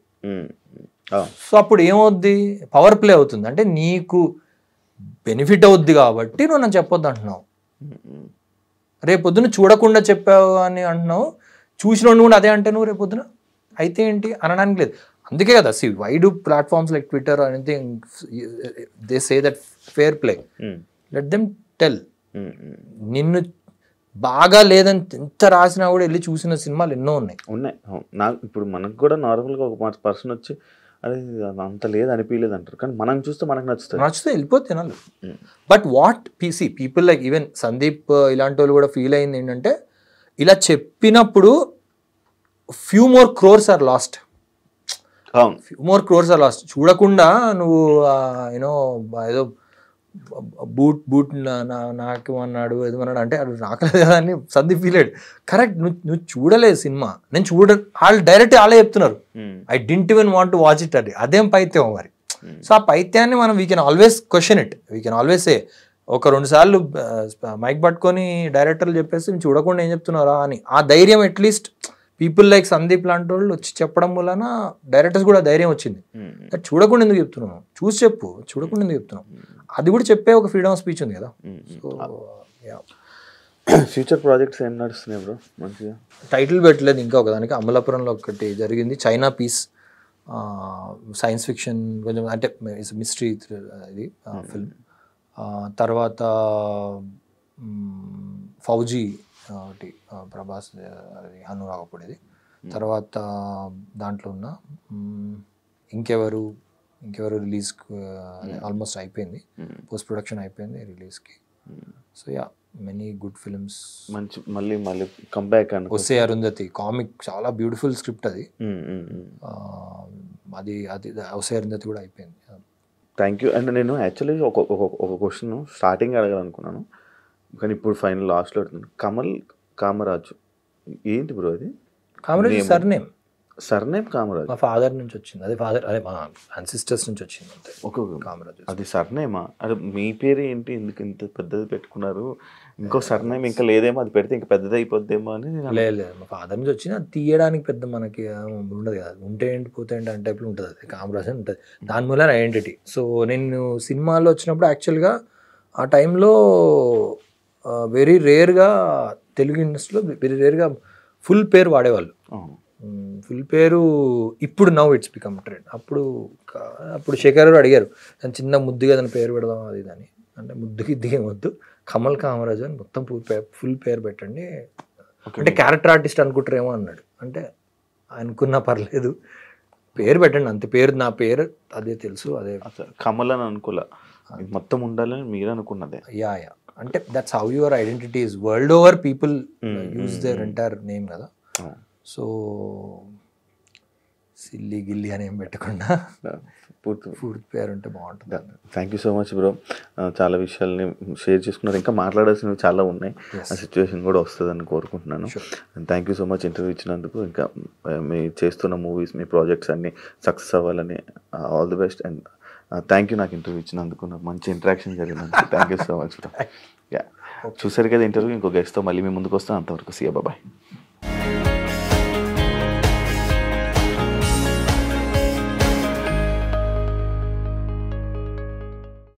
[SPEAKER 3] సో అప్పుడు ఏమవుద్ది, పవర్ ప్లే అవుతుంది. అంటే నీకు బెనిఫిట్ అవుద్ది కాబట్టి నువ్వు నన్ను చెప్పొద్దు అంటున్నావు. రేపొద్దున చూడకుండా చెప్పావు అని అంటున్నావు, చూసిన కూడా అదే అంటే నువ్వు రేపొద్దున అయితే ఏంటి అనడానికి లేదు. అందుకే కదా why do platforms like Twitter anything, they say that fair play, let them tell. నిన్ను బాగా లేదని ఎంత రాసినా కూడా వెళ్ళి చూసిన సినిమాలు ఎన్నో ఉన్నాయి.
[SPEAKER 2] నాకు ఇప్పుడు మనకు కూడా నార్మల్గా ఒక పర్సన్ వచ్చి అదే అంత లేదు అనిపించలేదు అంటారు, కానీ మనం చూస్తే మనకు నచ్చితే
[SPEAKER 3] వెళ్ళిపోతే తినాలి. But what people like even Sandeep ఇలాంటి వాళ్ళు కూడా ఫీల్ అయింది ఏంటంటే, ఇలా చెప్పినప్పుడు few more crores are lost. చూడకుండా నువ్వు యూనో ఏదో బూట్ నాకు అన్నాడు ఏదమన్నాడు అంటే అది రాకలేదు కదా అని సందీప్ ఫీల్ అయ్యాడు. కరెక్ట్, నువ్వు చూడలేదు సినిమా, నేను వాళ్ళు డైరెక్ట్ వాళ్ళే చెప్తున్నారు I didn't even want to watch it. అదేం పైత్యం మరి. సో ఆ పైత్యాన్ని మనం we can always question it, we can always say. ఒక 2 సార్లు మైక్ పట్టుకొని డైరెక్టర్లు చెప్పేసి చూడకుండా ఏం చెప్తున్నారా అని, ఆ ధైర్యం అట్లీస్ట్ పీపుల్ లైక్ సందీప్ లాంటి వాళ్ళు వచ్చి చెప్పడం వలన డైరెక్టర్స్ కూడా ధైర్యం వచ్చింది. చూడకుండా ఎందుకు చెప్తున్నావు, చూసి చెప్పు, చూడకుండా ఎందుకు చెప్తున్నావు, అది కూడా చెప్పే ఒక ఫ్రీడమ్ ఆఫ్ స్పీచ్ ఉంది కదా. సో
[SPEAKER 2] ఫ్యూచర్ ప్రాజెక్ట్స్ ఏం నడుస్తున్నాయి బ్రో? మంచిగా
[SPEAKER 3] టైటిల్ పెట్టలేదు ఇంకా. ఒకదానికి అమలాపురంలో ఒకటి జరిగింది, చైనా పీస్, సైన్స్ ఫిక్షన్ కొంచెం, అంటే మిస్టరీ ఇది ఫిల్మ్. తర్వాత ఫౌజీ ఒకటి ప్రభాస్ అది అనురాగపడేది. తర్వాత దాంట్లో ఉన్న ఇంకెవరు రిలీజ్ ఆల్మోస్ట్ అయిపోయింది, పోస్ట్ ప్రొడక్షన్ అయిపోయింది రిలీజ్కి. So yeah, many good films.
[SPEAKER 2] మంచి మళ్ళీ కంబ్యాక్ అని
[SPEAKER 3] వస్తే అరుంధతి కామిక్ చాలా బ్యూటిఫుల్ స్క్రిప్ట్ అది. అది వస్తే అరుంధతి కూడా అయిపోయింది.
[SPEAKER 2] Thank you. అండ్ నేను యాక్చువల్లీ ఒక క్వశ్చన్ స్టార్టింగ్ అడగాలనుకున్నాను, కానీ ఇప్పుడు ఫైనల్ లాస్ట్లో అడుగుతున్నాను. కమల్ కామరాజు ఏంటి బ్రో అది?
[SPEAKER 3] కామరాజు
[SPEAKER 2] సర్నేమ్ కామరాజు
[SPEAKER 3] మా ఫాదర్ నుంచి వచ్చింది, అదే మా అన్సిస్టర్స్ నుంచి వచ్చింది అంతే. కామరాజు
[SPEAKER 2] అది సర్నేమా? అదే మీ పేరు ఏంటి, ఎందుకు ఇంత పెద్దది పెట్టుకున్నారు? ఇంకో సర్నేమ్ ఇంకా లేదేమో, అది పెడితే ఇంకా పెద్దది అయిపోద్దేమో అని.
[SPEAKER 3] లేదు, మా ఫాదర్ నుంచి వచ్చింది, అది తీయడానికి పెద్ద మనకి ఉండదు కదా, ఉంటే ఏంటి పోతే ఏంటి అంటే టైప్లో ఉంటుంది, అది కామరాజు అని ఉంటుంది, దాని వల్ల ఐడెంటిటీ. సో నేను సినిమాలో వచ్చినప్పుడు యాక్చువల్గా ఆ టైంలో వెరీ రేర్గా తెలుగు ఇండస్ట్రీలో వెరీ రేర్గా ఫుల్ పేరు వాడేవాళ్ళు. ఫుల్ పేరు ఇప్పుడు నౌ ఇట్స్ బికమ్ ట్రెండ్. అప్పుడు శేఖర్ గారు అడిగారు, దాని చిన్న ముద్దుగా దాని పేరు పెడదాం అది దాన్ని అంటే, ముద్దుకి దిగే వద్దు, కమల్ కామరాజు అని మొత్తం ఫుల్ పేరు పెట్టండి అంటే క్యారెక్టర్ ఆర్టిస్ట్ అనుకుంటారేమో అన్నాడు. అంటే అనుకున్నా పర్లేదు, పేరు పెట్టండి అంతే, నా పేరు అదే తెలుసు, అదే
[SPEAKER 2] కమల్ అని అనుకోలే, మొత్తం ఉండాలని మీరు అనుకున్నదే.
[SPEAKER 3] యా అంటే that's how your identity is world over, people use their entire name కదా. సో సిల్లి గిల్లి అని ఏం పెట్టకుండా పూర్తి పేరు ఉంటే బాగుంటుంది.
[SPEAKER 2] Thank you so much bro, చాలా విషయాలని షేర్ చేసుకున్నారు, ఇంకా మాట్లాడాల్సినవి చాలా ఉన్నాయి, ఆ సిచ్యువేషన్ కూడా వస్తుందని కోరుకుంటున్నాను. Thank you so much interview ఇచ్చినందుకు. ఇంకా మీ చేస్తున్న మూవీస్, మీ ప్రాజెక్ట్స్ అన్నీ సక్సెస్ అవ్వాలని all the best. And thank you నాకు ఇంటర్వ్యూ ఇచ్చినందుకు, నాకు మంచి ఇంటరాక్షన్ జరిగినందుకు thank you so much bro. Yeah, చూసారు కదా ఇంటర్వ్యూ. ఇంకో గెస్ట్తో మళ్ళీ మీ ముందుకు వస్తాను, అంతవరకు సీ యూ, బాయ్.